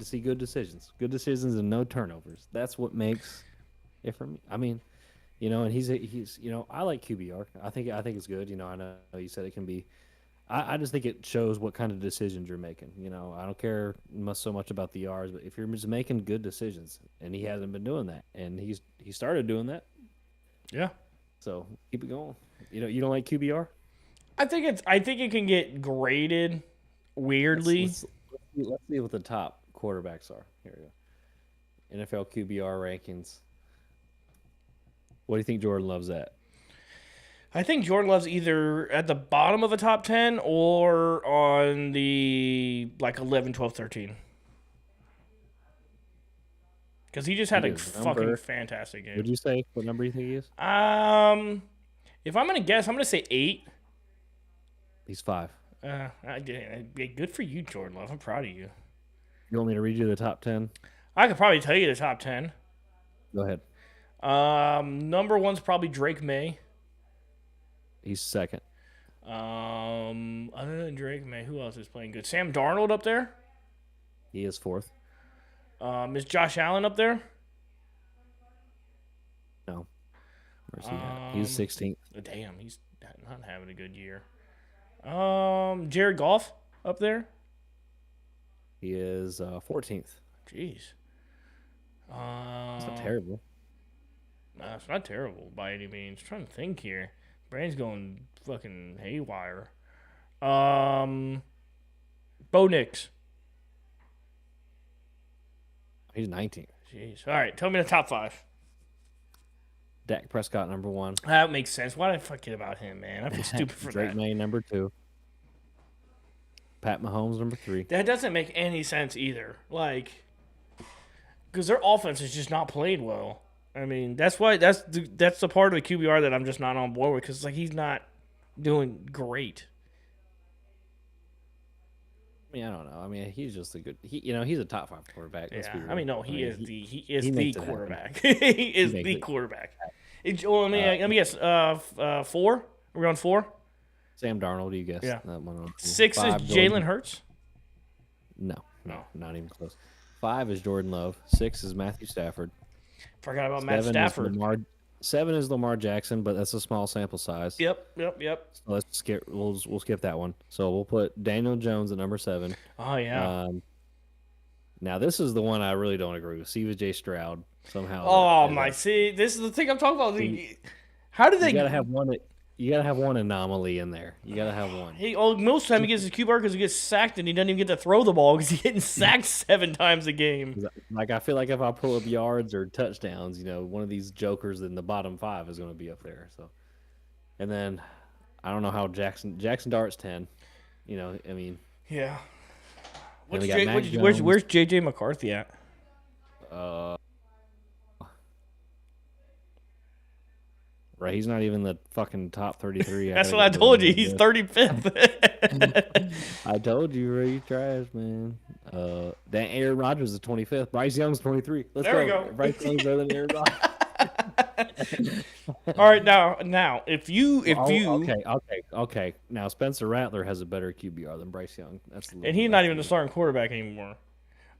see good decisions and no turnovers. That's what makes it for me. I mean, and he's I like QBR. I think it's good. I know you said it can be. I just think it shows what kind of decisions you're making. I don't care so much about the yards, but if you're just making good decisions, and he hasn't been doing that, and he started doing that. Yeah. So keep it going. You don't like QBR? I think it can get graded weirdly. Let's see what the top quarterbacks are. Here we go. NFL QBR rankings. What do you think Jordan Love's at? I think Jordan Love's either at the bottom of the top 10 or on the 11, 12, 13. Because he just had a fucking fantastic game. Would you say what number you think he is? If I'm gonna guess, I'm gonna say 8. He's 5. Good for you, Jordan Love. I'm proud of you. You want me to read you the top 10? I could probably tell you the top 10. Go ahead. Number one's probably Drake May. He's second. Other than Drake May, who else is playing good? Sam Darnold up there. He is fourth. Is Josh Allen up there? No. Where's he at? He's 16th. Damn, he's not having a good year. Jared Goff up there. He is 14th. Jeez. It's not terrible. Nah, it's not terrible by any means. I'm trying to think here. Brain's going fucking haywire. Bo Nix. He's 19th. Jeez. All right, tell me the top 5. Dak Prescott, number 1. That makes sense. Why did I forget about him, man? I feel stupid for Drake that. May, number 2. Pat Mahomes, number 3. That doesn't make any sense either. Like, because their offense is just not played well. I mean, that's the part of the QBR that I'm just not on board with, because like he's not doing great. I mean, I don't know. I mean, he's just a good. He's a top 5 quarterback. Let's be real. I mean, no, he is the makes it quarterback. He is the quarterback. Let me guess. 4. Are we on 4? Sam Darnold, you guessed. Yeah. That one on 6 is 5, Jalen Hurts. No, not even close. 5 is Jordan Love. 6 is Matthew Stafford. Forgot about Matt Stafford. 7 is Lamar Jackson, but that's a small sample size. Yep. So let's skip. We'll skip that one. So we'll put Daniel Jones at number 7. Oh yeah. Now this is the one I really don't agree with. C.J. Stroud somehow. Oh my! See, this is the thing I'm talking about. How do they? You gotta have one. You gotta have one anomaly in there. You gotta have one. Most of the time he gets his QBR because he gets sacked and he doesn't even get to throw the ball because he's getting sacked 7 times a game. Like I feel like if I pull up yards or touchdowns, one of these jokers in the bottom 5 is going to be up there. So, and then I don't know how Jackson Dart's 10. I mean. Yeah. Where's JJ McCarthy at? Right, he's not even the fucking top 33. That's what I told you. He's 35th. I told you, Ray, you trash, man. Aaron Rodgers is 25th. Bryce Young's 23. Let's there go. We go. Bryce Young's better than Aaron Rodgers. All right, now if you okay. Now Spencer Rattler has a better QBR than Bryce Young. And he's not even the starting quarterback anymore.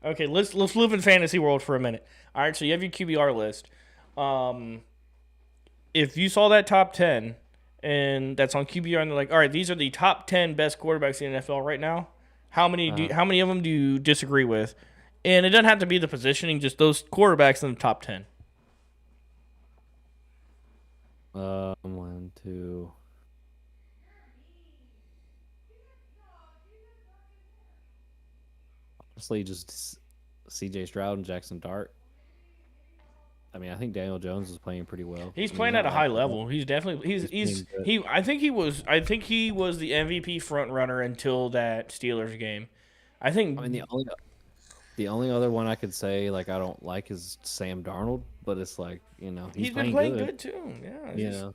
Okay, let's live in fantasy world for a minute. All right, so you have your QBR list. If you saw that top 10 and that's on QBR and they're like, all right, these are the top 10 best quarterbacks in the NFL right now, how many of them do you disagree with? And it doesn't have to be the positioning, just those quarterbacks in the top 10. 1, 2. Honestly, just C.J. Stroud and Jackson Dart. I mean, I think Daniel Jones is playing pretty well. He's playing at a high level. He's definitely I think he was the MVP front runner until that Steelers game. I mean the only other one I could say like I don't like is Sam Darnold, but it's like, he's been playing good too. Yeah.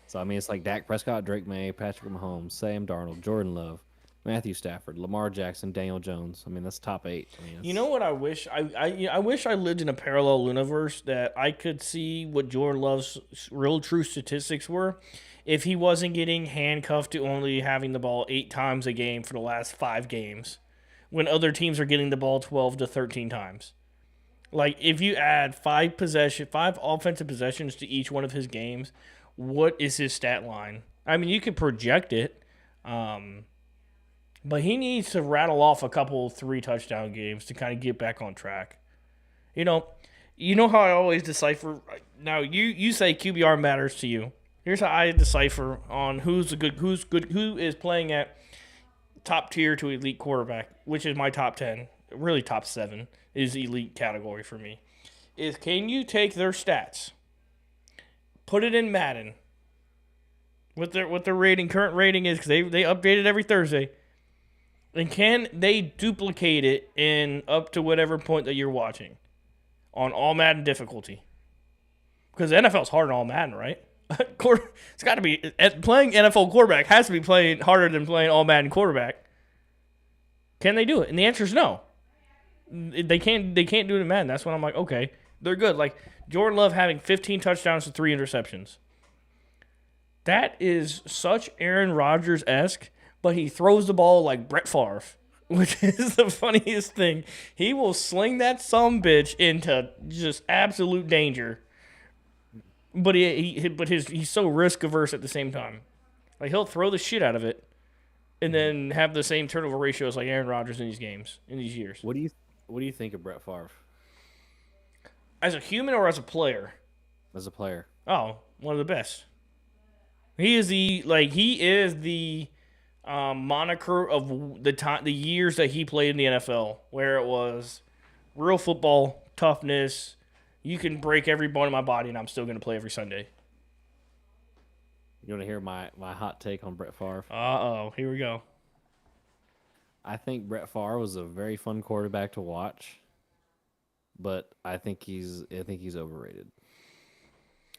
So I mean it's like Dak Prescott, Drake May, Patrick Mahomes, Sam Darnold, Jordan Love, Matthew Stafford, Lamar Jackson, Daniel Jones. I mean, that's top 8. I mean, you know what I wish? I wish I lived in a parallel universe that I could see what Jordan Love's real true statistics were if he wasn't getting handcuffed to only having the ball 8 times a game for the last 5 games when other teams are getting the ball 12 to 13 times. Like, if you add 5 offensive possessions to each one of his games, what is his stat line? I mean, you could project it, but he needs to rattle off a couple 3-touchdown games to kind of get back on track. You know how I always decipher. Now you say QBR matters to you. Here's how I decipher on who is playing at top tier to elite quarterback, which is my top 10. Really, top 7 is elite category for me. Is can you take their stats, put it in Madden, what their current rating is, because they update it every Thursday. And can they duplicate it in up to whatever point that you're watching on all Madden difficulty? Because the NFL's hard on all Madden, right? It's got to be playing NFL quarterback has to be playing harder than playing all Madden quarterback. Can they do it? And the answer is no. They can't do it in Madden. That's when I'm like, okay, they're good. Like Jordan Love having 15 touchdowns to 3 interceptions. That is such Aaron Rodgers-esque, but he throws the ball like Brett Favre, which is the funniest thing. He will sling that sumbitch into just absolute danger. But he's so risk averse at the same time. Like he'll throw the shit out of it, and then have the same turnover ratios like Aaron Rodgers in these games in these years. What do you think of Brett Favre As a human or as a player? as a player? Oh, one of the best. He is the moniker of the years that he played in the NFL, where it was real football, toughness. You can break every bone in my body, and I'm still going to play every Sunday. You want to hear my hot take on Brett Favre? Uh-oh, here we go. I think Brett Favre was a very fun quarterback to watch, but I think he's overrated,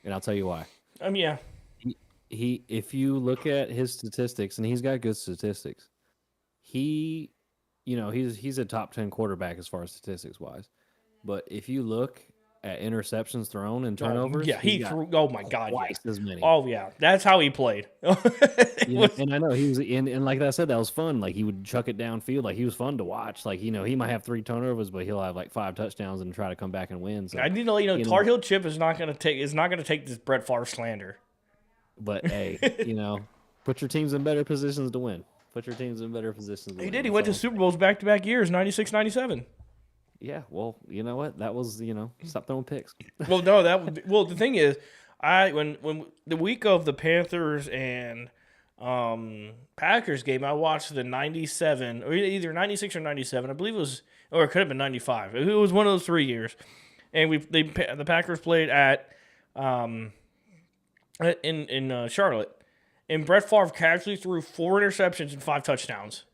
and I'll tell you why. Yeah. He if you look at his statistics, and he's got good statistics, he's a top 10 quarterback as far as statistics wise. But if you look at interceptions thrown and turnovers, he threw. Oh my God, twice as many. Oh yeah, that's how he played. And I know he was, and like I said, that was fun. Like he would chuck it downfield. Like he was fun to watch. Like he might have 3 turnovers, but he'll have like 5 touchdowns and try to come back and win. So I need to let you know, Tar Heel Chip is not going to take this Brett Favre slander. But hey, put your teams in better positions to win. Put your teams in better positions. He did. He went to Super Bowls back-to-back years, 96, 97. Yeah, well, you know what? That was, stop throwing picks. Well, no, the thing is, when the week of the Panthers and Packers game, I watched the 97, or either 96 or 97. I believe it was, or it could have been 95. It was one of those 3 years. And the Packers played at in Charlotte. And Brett Favre casually threw 4 interceptions and 5 touchdowns.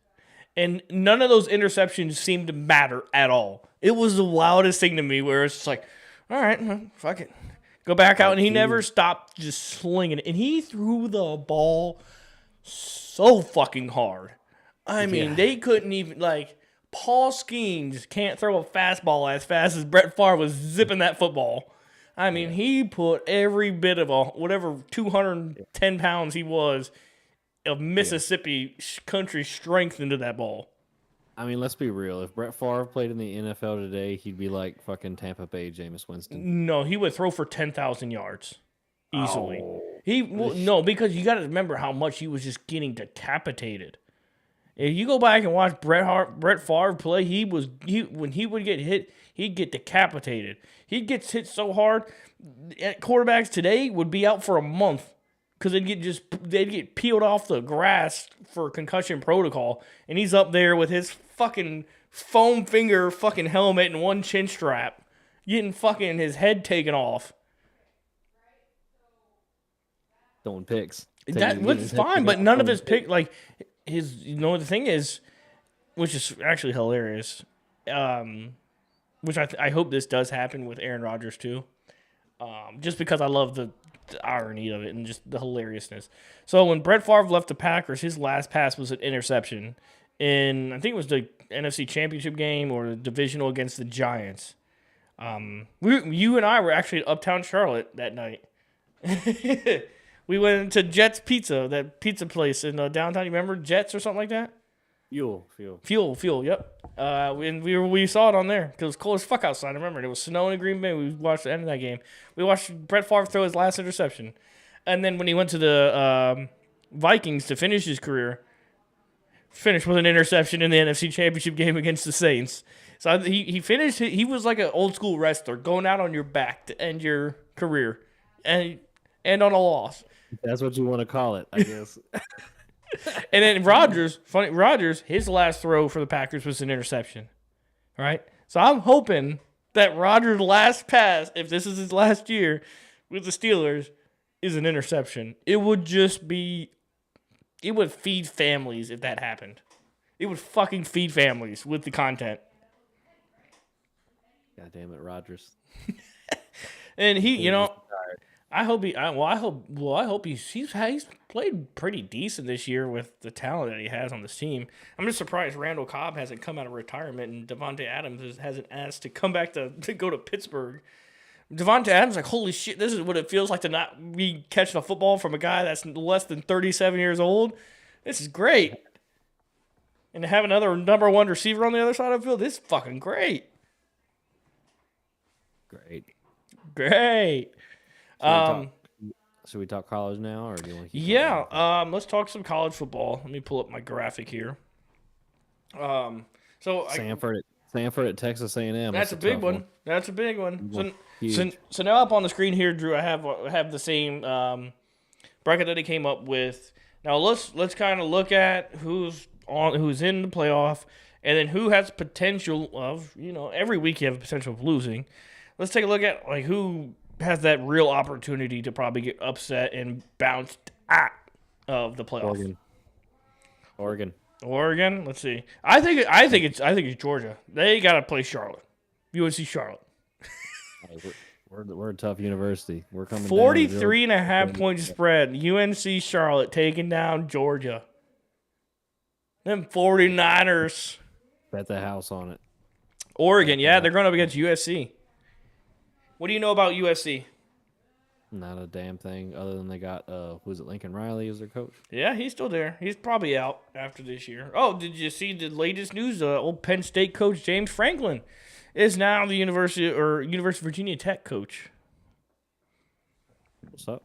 And none of those interceptions seemed to matter at all. It was the wildest thing to me where it's just like, all right, fuck it. Go back out. And he never stopped just slinging it. And he threw the ball so fucking hard. I mean, they couldn't even, Paul Skeens can't throw a fastball as fast as Brett Favre was zipping that football. I mean, he put every bit of whatever 210 pounds he was of Mississippi country strength into that ball. I mean, let's be real. If Brett Favre played in the NFL today, he'd be like fucking Tampa Bay Jameis Winston. No, he would throw for 10,000 yards easily. Oh. No, because you got to remember how much he was just getting decapitated. If you go back and watch Brett Favre play, when he would get hit, he'd get decapitated. He gets hit so hard, quarterbacks today would be out for a month because they'd get peeled off the grass for concussion protocol, and he's up there with his fucking foam finger fucking helmet and one chin strap, getting fucking his head taken off. Throwing picks. That was fine, but none of his pick, the thing is, which is actually hilarious, which I hope this does happen with Aaron Rodgers too, just because I love the irony of it and just the hilariousness. So when Brett Favre left the Packers, his last pass was an interception in, I think it was the NFC Championship game or the divisional against the Giants. You and I were actually at Uptown Charlotte that night. We went to Jets Pizza, that pizza place in downtown. You remember Jets or something like that? Fuel. Yep. And we saw it on there because it was cold as fuck outside. I remember it was snowing in Green Bay. We watched the end of that game. We watched Brett Favre throw his last interception, and then when he went to the Vikings to finish his career, finished with an interception in the NFC Championship game against the Saints. So he finished. He was like an old school wrestler, going out on your back to end your career, and on a loss. That's what you want to call it, I guess. And then Rodgers, his last throw for the Packers was an interception, right? So I'm hoping that Rodgers' last pass, if this is his last year with the Steelers, is an interception. It would feed families if that happened. It would fucking feed families with the content. God damn it, Rodgers. And he, I hope he. I hope he's played pretty decent this year with the talent that he has on this team. I'm just surprised Randall Cobb hasn't come out of retirement and Devontae Adams hasn't asked to come back to go to Pittsburgh. Devontae Adams like, holy shit, this is what it feels like to not be catching a football from a guy that's less than 37 years old. This is great. And to have another number one receiver on the other side of the field, this is fucking great. Great. Great. Should we talk college now, or do you want to keep Yeah, let's talk some college football. Let me pull up my graphic here. Sanford at Texas A&M. That's a big one. That's a big one. Huge. So now up on the screen here, Drew, I have the same bracket that he came up with. Now let's kind of look at who's in the playoff, and then who has potential of, every week you have a potential of losing. Let's take a look at like who has that real opportunity to probably get upset and bounced out of the playoff. Oregon. Let's see. I think it's Georgia. They got to play Charlotte. UNC Charlotte. We're a tough university. We're coming 43.5 point spread. UNC Charlotte taking down Georgia. Them 49ers. Bet the house on it. Oregon, yeah, they're going up against USC. What do you know about USC? Not a damn thing, other than they got was it Lincoln Riley as their coach? Yeah, he's still there. He's probably out after this year. Oh, did you see the latest news? Old Penn State coach James Franklin is now the University of Virginia Tech coach. What's up?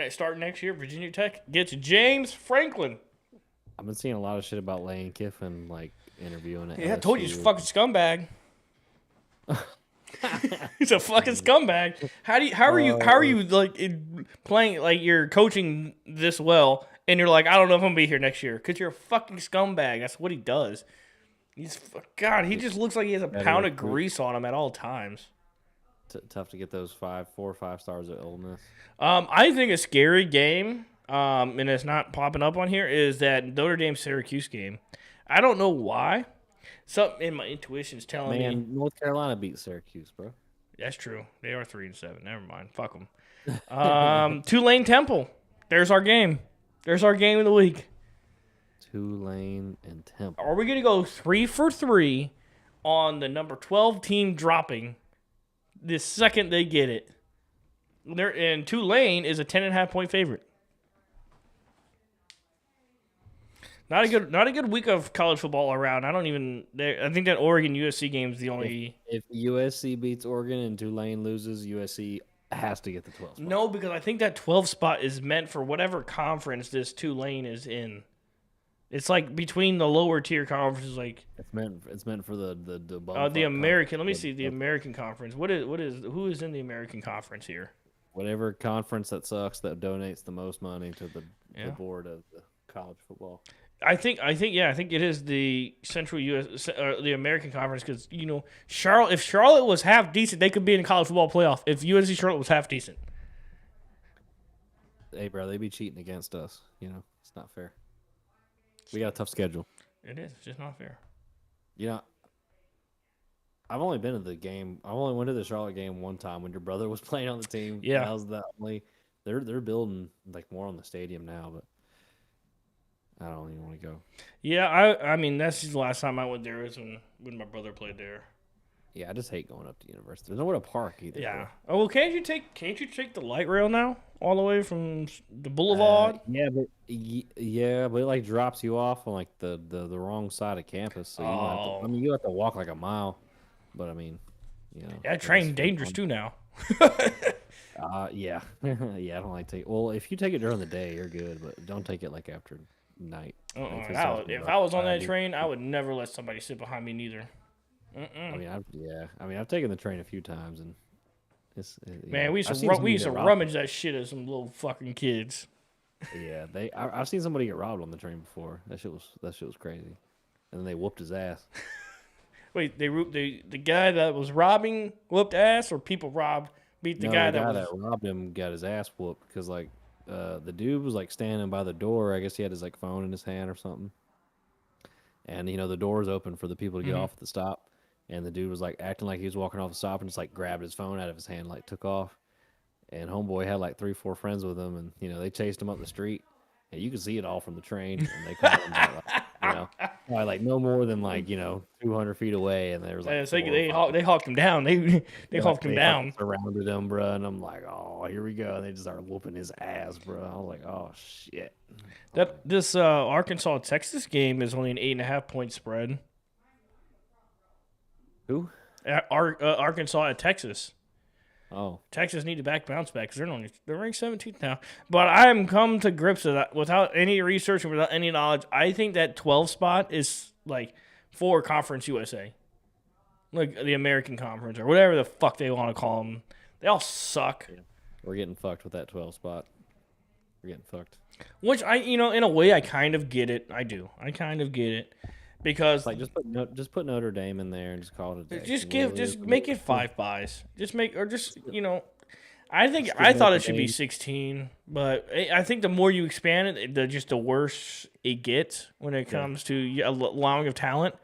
Starting next year, Virginia Tech gets James Franklin. I've been seeing a lot of shit about Lane Kiffin interviewing at Yeah, I LSU. told you he's a fucking scumbag. He's a fucking scumbag. How are you playing like you're coaching this well and you're like, I don't know if I'm gonna be here next year because you're a fucking scumbag. That's what he does. He just looks like he has a pound of grease on him at all times. Tough to get those 4 or 5 stars at Ole Miss. I think a scary game, and it's not popping up on here, is that Notre Dame Syracuse game. I don't know why. Something in my intuition's telling me. North Carolina beat Syracuse, bro. That's true. They are 3-7. Never mind. Fuck them. Tulane Temple. There's our game. There's our game of the week. Tulane and Temple. Are we going to go 3 for 3 on the number 12 team dropping the second they get it? And Tulane is a 10.5 point favorite. Not a good week of college football around. I think that Oregon USC game is the only. If USC beats Oregon and Tulane loses, USC has to get the 12 spot. No, because I think that 12 spot is meant for whatever conference this Tulane is in. It's like between the lower tier conferences, like it's meant for the the American. Let me see the American conference. Who is in the American conference here? Whatever conference that sucks that donates the most money to the board of the college football. I think it is the Central U.S. The American Conference because Charlotte. If Charlotte was half decent, they could be in the college football playoff. If UNC Charlotte was half decent, hey bro, they be cheating against us. It's not fair. We got a tough schedule. It is. It's just not fair. I've only been to the game. I only went to the Charlotte game one time when your brother was playing on the team. Yeah, that was the only. They're building more on the stadium now, but. I don't even want to go. Yeah, I mean that's the last time I went there was when my brother played there. Yeah, I just hate going up to university. There's nowhere to park either. Yeah. Bro. Oh well, can't you take the light rail now all the way from the boulevard? But it drops you off on the wrong side of campus. So you have to walk like a mile. But Yeah, train dangerous too now. Yeah, I don't like take. Well, if you take it during the day, you're good, but don't take it after night. If I was on that train, I would never let somebody sit behind me neither. I've taken the train a few times and we used to rummage that shit as some little fucking kids. Yeah, I've seen somebody get robbed on the train before. That shit was crazy, and then they whooped his ass. Wait, the guy that was robbing whooped ass, or people beat the guy that robbed him got his ass whooped because the dude was standing by the door. I guess he had his phone in his hand or something. And the door's open for the people to get off at the stop. And the dude was acting like he was walking off the stop and just grabbed his phone out of his hand, took off. and homeboy had like 3-4 friends with him, and they chased him up the street, and you could see it all from the train, and they caught him probably like no more than 200 feet away, and there was like they hawked him down. They hawked him down. Surrounded him, bro, and I'm like, oh, here we go. And they just started whooping his ass, bro. I was like, oh shit. This Arkansas Texas game is only an 8.5 point spread. Who? Arkansas at Texas. Oh, Texas need to bounce back because they're ranked 17th now. But I'm come to grips with that without any research and without any knowledge. I think that 12 spot is like for Conference USA, like the American Conference or whatever the fuck they want to call them. They all suck. yeah. We're getting fucked with that 12 spot. We're getting fucked. Which in a way, I kind of get it. I do. I kind of get it. Because Like just put Notre Dame in there and just call it a day. just make it 5 buys. I thought it should be 16, but I think the more you expand it, the worse it gets when it comes to allowing of talent.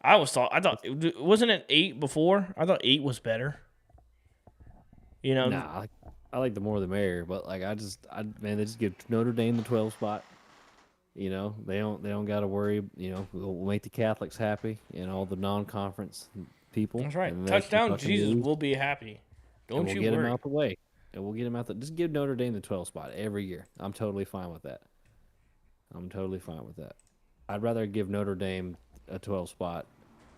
I thought wasn't it 8 before? I thought 8 was better. Nah, I like the more the merrier, but like they just give Notre Dame the 12 spot. They don't got to worry. We'll make the Catholics happy and all the non-conference people. That's right. And they Touchdown, can fucking Jesus lose, will be happy. Don't and we'll you get worry. him out the way. And we'll get him out the. Just give Notre Dame the 12 spot every year. I'm totally fine with that. I'd rather give Notre Dame a 12 spot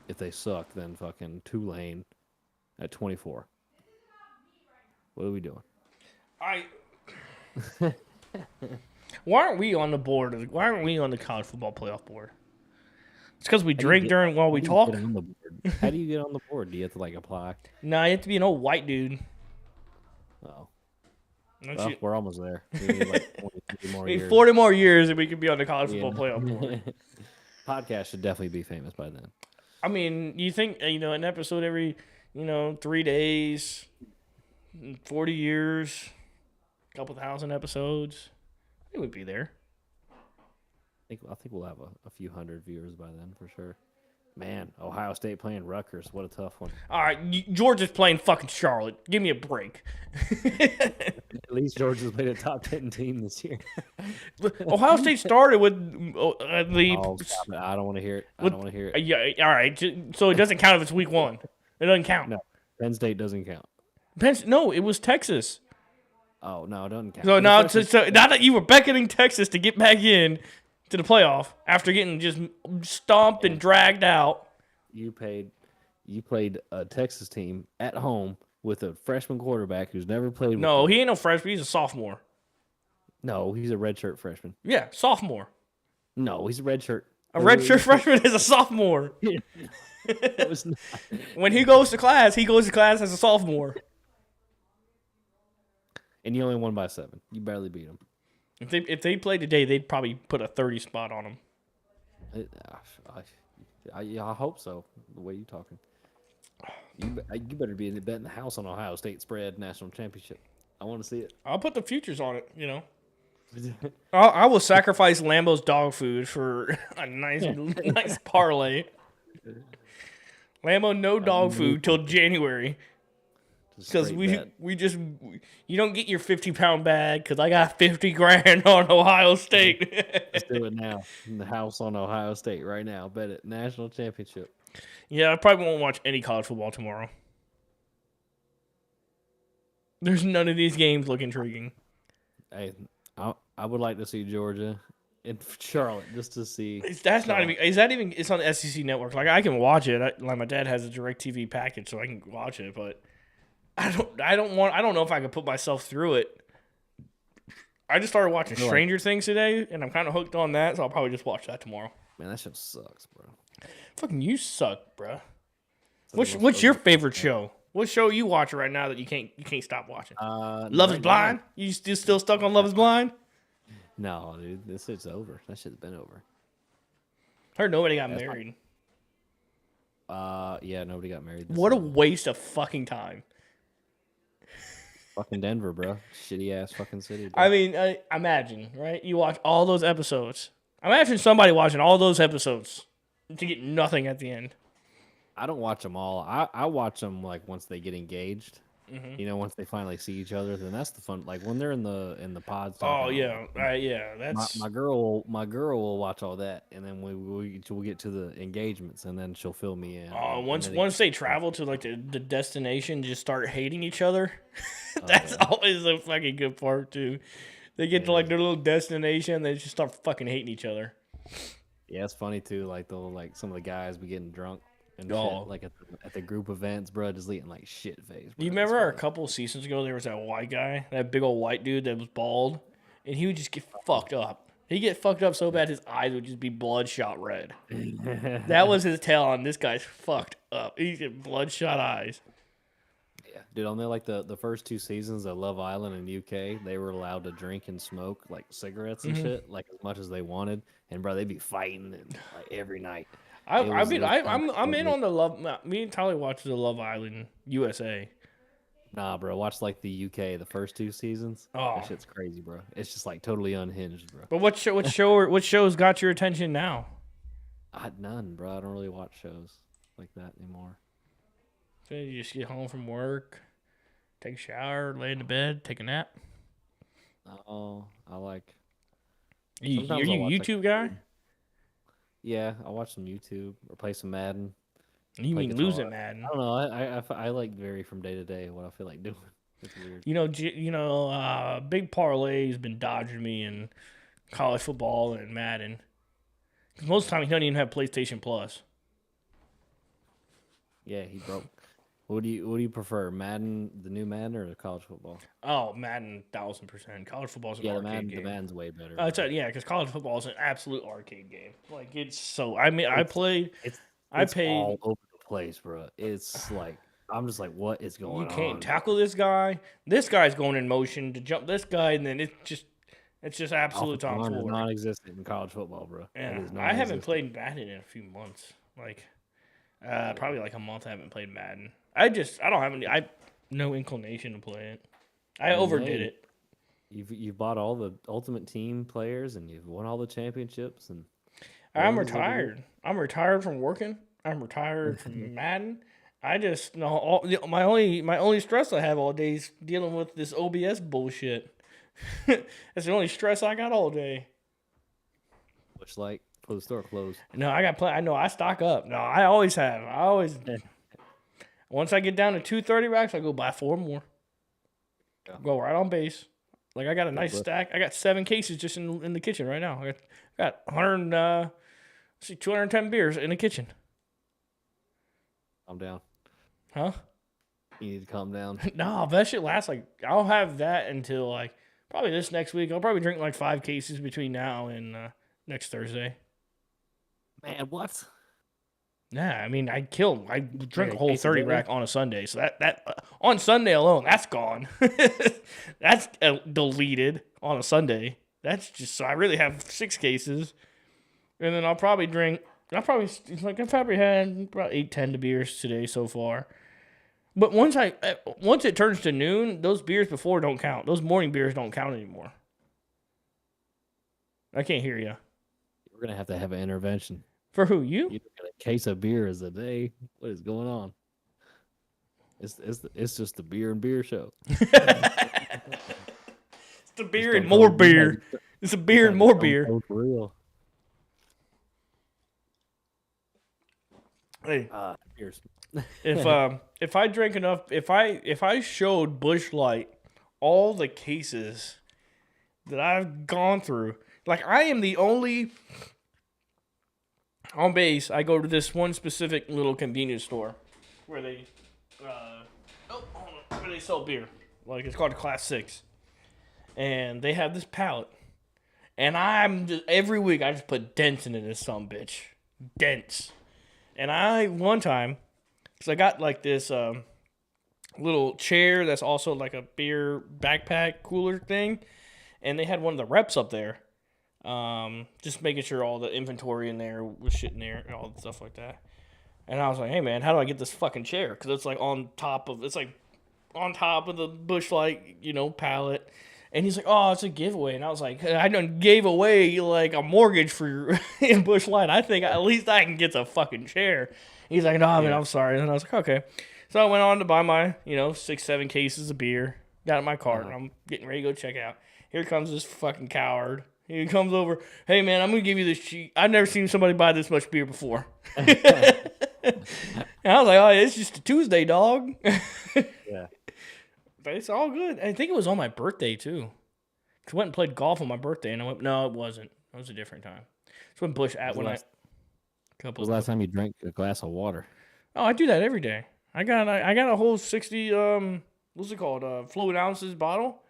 if they suck than fucking Tulane at 24. What are we doing? Why aren't we on the board? Why aren't we on the college football playoff board? It's because we drink while we talk. How do you get on the board? Do you have to apply? No, you have to be an old white dude. Oh, Don't well, you- we're almost there. We need 23 more we need years. 40 more years and we could be on the college football playoff board. Podcast should definitely be famous by then. I mean, you think an episode every 3 days, 40 years, a couple thousand episodes, it would be there. I think we'll have a few hundred viewers by then for sure. Man, Ohio State playing Rutgers. What a tough one. All right, Georgia's playing fucking Charlotte. Give me a break. At least Georgia's played a top 10 team this year. Ohio State started with the. Oh, stop it. I don't want to hear it. I don't want to hear it. Yeah, all right. So it doesn't count if it's week 1. It doesn't count. No, Penn State doesn't count. No, it was Texas. Oh, no, it doesn't count. So now that you were beckoning Texas to get back in to the playoff after getting just stomped and dragged out. You played a Texas team at home with a freshman quarterback who's never played. No, he ain't no freshman. He's a sophomore. No, he's a redshirt freshman. Yeah, sophomore. No, he's a redshirt. A redshirt freshman is a sophomore. It was not. When he goes to class as a sophomore. And you only won by 7. You barely beat him. If they played today, they'd probably put a 30 spot on him. I hope so. The way you talking, you better be betting the house on Ohio State spread national championship. I want to see it. I'll put the futures on it. I will sacrifice Lambeau's dog food for a nice parlay. Lambeau no dog food till January. Because you don't get your 50-pound bag because I got 50 grand on Ohio State. Let's do it now. In the house on Ohio State right now. Bet it. National championship. Yeah, I probably won't watch any college football tomorrow. There's none of these games look intriguing. Hey, I would like to see Georgia and Charlotte just to see. Is that even? It's on the SEC network. Like I can watch it. My dad has a DirecTV package, so I can watch it. But I don't know if I can put myself through it. I just started watching Stranger Things today, and I'm kind of hooked on that, so I'll probably just watch that tomorrow. Man, that show sucks, bro. Fucking you suck, bro. What's your favorite show? What show are you watching right now that you can't stop watching? Love is Blind? You still stuck on Love is Blind? No, dude, this shit's over. That shit's been over. Heard nobody got married. Yeah, nobody got married. What a waste of fucking time. Fucking Denver, bro. Shitty ass fucking city. Bro. I mean, imagine, right? You watch all those episodes. Imagine somebody watching all those episodes to get nothing at the end. I don't watch them all. I watch them like once they get engaged. You know, once they finally see each other, then that's the fun. Like when they're in the pods. Oh talking, yeah, that's my girl will watch all that, and then we'll get to the engagements, and then she'll fill me in. once they travel to like the destination, just start hating each other. Oh, That's always a fucking good part too. They get to like their little destination, they just start fucking hating each other. Yeah, it's funny too. Like some of the guys be getting drunk and Oh. shit, like at the group events, bro, just eating like shit face. Bro. You remember a couple seasons ago there was that white guy, that big old white dude that was bald, and he would just get fucked up. He'd get fucked up so bad his eyes would just be bloodshot red. That was his tell on this guy's fucked up. He's got bloodshot eyes. Yeah, dude. On the first 2 seasons of Love Island in UK, they were allowed to drink and smoke like cigarettes and shit, like as much as they wanted. And bro, they'd be fighting like every night. I'm in on the Love. Me and Tyler watched the Love Island USA. Nah, bro. Watch like the UK, the first 2 seasons. Oh. That shit's crazy, bro. It's just like totally unhinged, bro. But what shows got your attention now? I had none, bro. I don't really watch shows like that anymore. So you just get home from work, take a shower, lay in the bed, take a nap. Oh, I like. You're Sometimes I'll you a watch, like, YouTube guy? Yeah, I watch some YouTube or play some Madden. You play mean guitar. losing, Madden? I don't know. I like vary from day to day what I feel like doing. It's weird. Big Parlay has been dodging me in college football and Madden. 'Cause most of the time he doesn't even have PlayStation Plus. Yeah, he broke. What do you prefer, Madden, the new Madden, or the college football? Oh, Madden, 1000%. College football is an Yeah, arcade game. the Madden's way better. Because college football is an absolute arcade game. Like it's so. I mean, I played. It's I paid. all over the place, bro. It's like I'm just like, what is going You on? can't tackle this guy. This guy's going in motion to jump this guy, and then it's just absolute Offensive line is tomfoolery. non-existent in college football, bro. It Yeah, is I haven't non-existent. played Madden in a few months. Like, probably like a month. I haven't played Madden. I don't have any. I no inclination to play it. I overdid hey, it. You've bought all the Ultimate Team players and you've won all the championships and. I'm wins every year. retired. I'm retired from working. I'm retired from Madden. I just know my only stress I have all day is dealing with this OBS bullshit. That's the only stress I got all day. Which like for the store closed. No, I know I stock up. No, I always have. Once I get down to 230 racks, I go buy 4 more. Yeah. Go right on base. Like I got a nice bro. stack. I got 7 cases just in the kitchen right now. I got 210 beers in the kitchen. Calm down. Huh? You need to calm down. No, that shit lasts I'll have that until like probably this next week. I'll probably drink like 5 cases between now and next Thursday. Man, what? Yeah, I mean, I drink Yeah, a whole case a 30 day? rack on a Sunday. So that on Sunday alone, that's gone. That's deleted on a Sunday. That's just, so I really have 6 cases. And then I've probably had about 8-10 beers today so far. But once it turns to noon, those beers before don't count. Those morning beers don't count anymore. I can't hear you. We're gonna have to have an intervention. For who? You? You got a case of beer a day. What is going on? It's just the beer and beer show. It's the beer and more beer. It's a beer and more beer. For real. Hey, Cheers. if I drank enough, if I showed Busch Light all the cases that I've gone through, like I am the only on base. I go to this one specific little convenience store where they where they sell beer. Like it's called Class 6, and they have this pallet. And I'm just every week I just put dents into this bitch, dents. And one time, because I got like this little chair that's also like a beer backpack cooler thing, and they had one of the reps up there, just making sure all the inventory in there was shit in there and all the stuff like that. And I was like, hey man, how do I get this fucking chair? Because it's like on top of the Busch Light, pallet. And he's like, oh, it's a giveaway. And I was like, I done gave away like a mortgage for your Busch Light. I think at least I can get the fucking chair. He's like, no, man, I'm sorry. And I was like, okay. So I went on to buy my, 6-7 cases of beer. Got in my cart. I'm getting ready to go check out. Here comes this fucking coward. He comes over. Hey, man, I'm going to give you this cheap. I've never seen somebody buy this much beer before. And I was like, oh, it's just a Tuesday, dog. Yeah. But it's all good. I think it was on my birthday, too. I went and played golf on my birthday, and I went, no, it wasn't. It was a different time. It's when Bush at when When was the last time you drank a glass of water? Oh, I do that every day. I got a whole 60 what's it called? Fluid ounces bottle.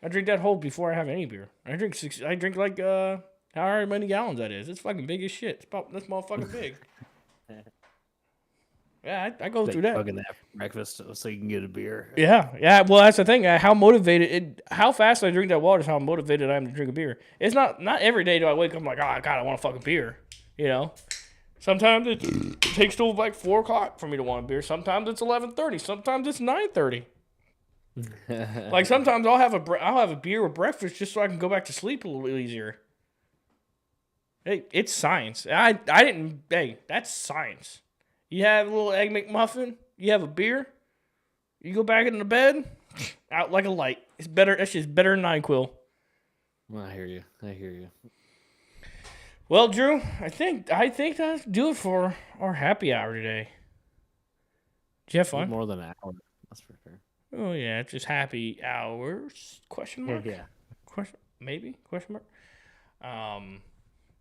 I drink that whole before I have any beer. I drink like however many gallons that is. It's fucking big as shit. That's motherfucking big. Yeah, I go through that. Fucking that for breakfast so you can get a beer. Yeah. Well, that's the thing. How fast I drink that water is how motivated I am to drink a beer. It's not every day do I wake up I'm like, oh God, I want a fucking beer. Sometimes it takes till like 4 o'clock for me to want a beer. Sometimes it's 11:30. Sometimes it's 9:30. Like sometimes I'll have a beer with breakfast just so I can go back to sleep a little easier. Hey, it's science. Hey, that's science. You have a little egg McMuffin. You have a beer. You go back into bed, out like a light. It's better. That shit's better than NyQuil. Well, I hear you. Well, Drew, I think that's do it for our happy hour today. Did you have fun? More than an hour. That's for sure. Oh yeah, it's just happy hours? Question mark. Yeah. Question mark.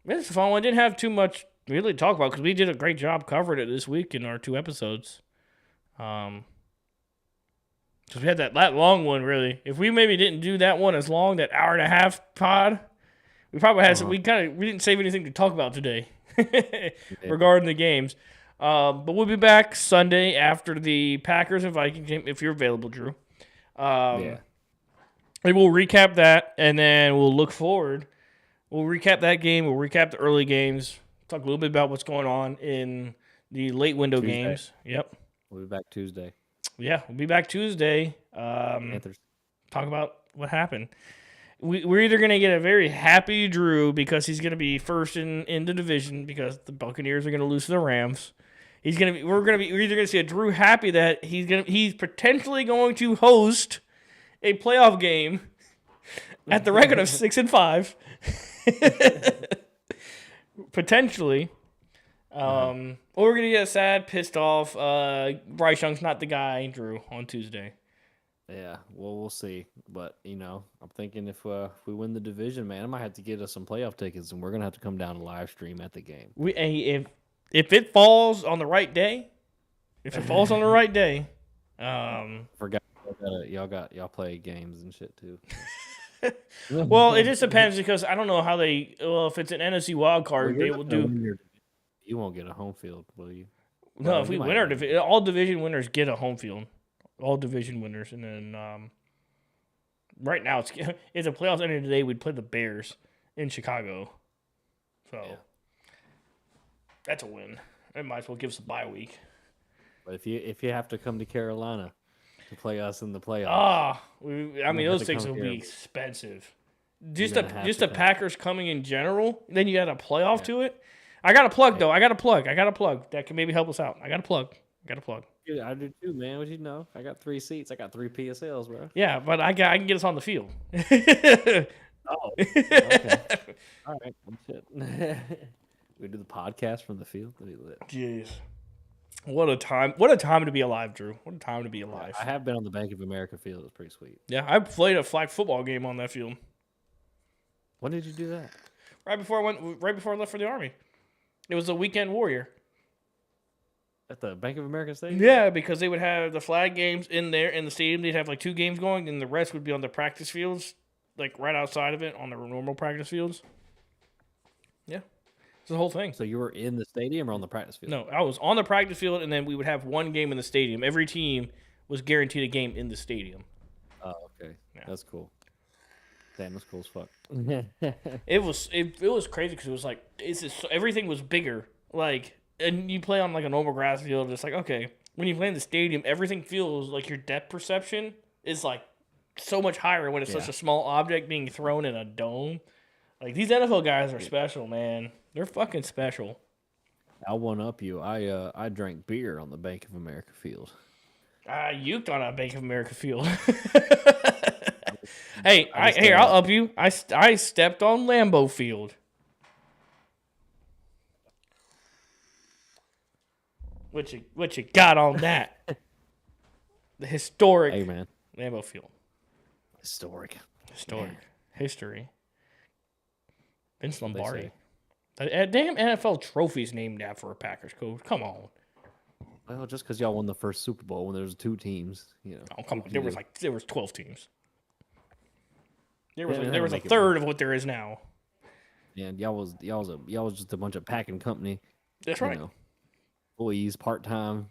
It's a fun one. Didn't have too much really to talk about because we did a great job covering it this week in our 2 episodes. Because we had that long one really. If we maybe didn't do that one as long, that hour and a half pod, we probably had some. We didn't save anything to talk about today regarding the games. But we'll be back Sunday after the Packers and Vikings game if you're available, Drew. Yeah. And we'll recap that, and then we'll look forward. We'll recap that game. We'll recap the early games. Talk a little bit about what's going on in the late window games. Yep. We'll be back Tuesday. Yeah, we'll be back Tuesday. Panthers. Talk about what happened. We're either going to get a very happy Drew because he's going to be first in the division because the Buccaneers are going to lose to the Rams. We're either going to see a Drew happy that he's potentially going to host a playoff game at the record of 6-5. Potentially. Or we're going to get a sad, pissed off, Bryce Young's not the guy, Drew, on Tuesday. Yeah, well, we'll see. But, I'm thinking if we win the division, man, I might have to get us some playoff tickets, and we're going to have to come down and live stream at the game. If it falls on the right day, Forgot y'all play games and shit, too. Well, it just depends because I don't know how if it's an NFC wild card, they will do. You won't get a home field, will you? No, if we win our division, all division winners get a home field. All division winners, and then right now it's a playoffs ending today. We'd play the Bears in Chicago, so that's a win. It might as well give us a bye week. But if you have to come to Carolina to play us in the playoffs, those things will be expensive. Just the Packers coming in general. Then you add a playoff to it. I got a plug though. I got a plug that can maybe help us out. I got a plug. Yeah, I do too, man. What you know? I got 3 seats. I got 3 PSLs, bro. Yeah, but I can get us on the field. Oh, okay. All right. Shit. We do the podcast from the field. That'd be lit. Jeez. What a time to be alive, Drew. What a time to be alive. I have been on the Bank of America field. It was pretty sweet. Yeah, I played a flag football game on that field. When did you do that? Right before I left for the Army. It was a weekend warrior. At the Bank of America Stadium? Yeah, because they would have the flag games in there in the stadium. They'd have like 2 games going, and the rest would be on the practice fields, like right outside of it on the normal practice fields. Yeah. It's the whole thing. So you were in the stadium or on the practice field? No, I was on the practice field, and then we would have 1 game in the stadium. Every team was guaranteed a game in the stadium. Oh, okay. Yeah. That's cool. Damn, that's cool as fuck. It was crazy because it was like everything was bigger. Like, and you play on like a normal grass field, it's like, okay, when you play in the stadium, everything feels like your depth perception is like so much higher when it's such a small object being thrown in a dome. Like, these NFL guys are special, man. They're fucking special. I'll one up you. I drank beer on the Bank of America field. I uked on a Bank of America field. Hey, I'll up you. I stepped on Lambeau Field. What you got on that? The historic Hey, man. Lambeau Field. Historic. Man. History. Vince They Lombardi. say. A damn NFL trophy's named after a Packers coach. Come on. Well, just because y'all won the first Super Bowl when there was 2 teams, you know. Oh, come on. There was 12 teams. There was Yeah, there was a make it third of what there is now. And y'all was just a bunch of packing company. That's you right. know, employees, part time.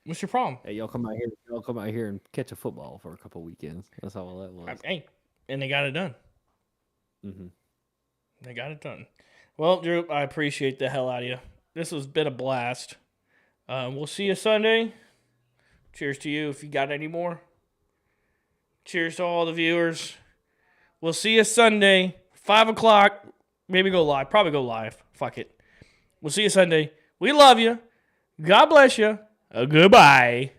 What's your problem? Hey, y'all come out here and catch a football for a couple weekends. That's all that was. Hey, and they got it done. Mm-hmm. They got it done. Well, Drew, I appreciate the hell out of you. This has been a blast. We'll see you Sunday. Cheers to you if you got any more. Cheers to all the viewers. We'll see you Sunday, 5 o'clock. Maybe go live. Probably go live. Fuck it. We'll see you Sunday. We love you. God bless you. Goodbye.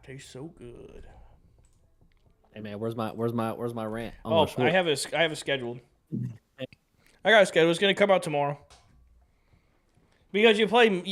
Tastes so good. Hey man, where's my rant? Oh, I have it scheduled. I got it scheduled. It's gonna come out tomorrow. Because you play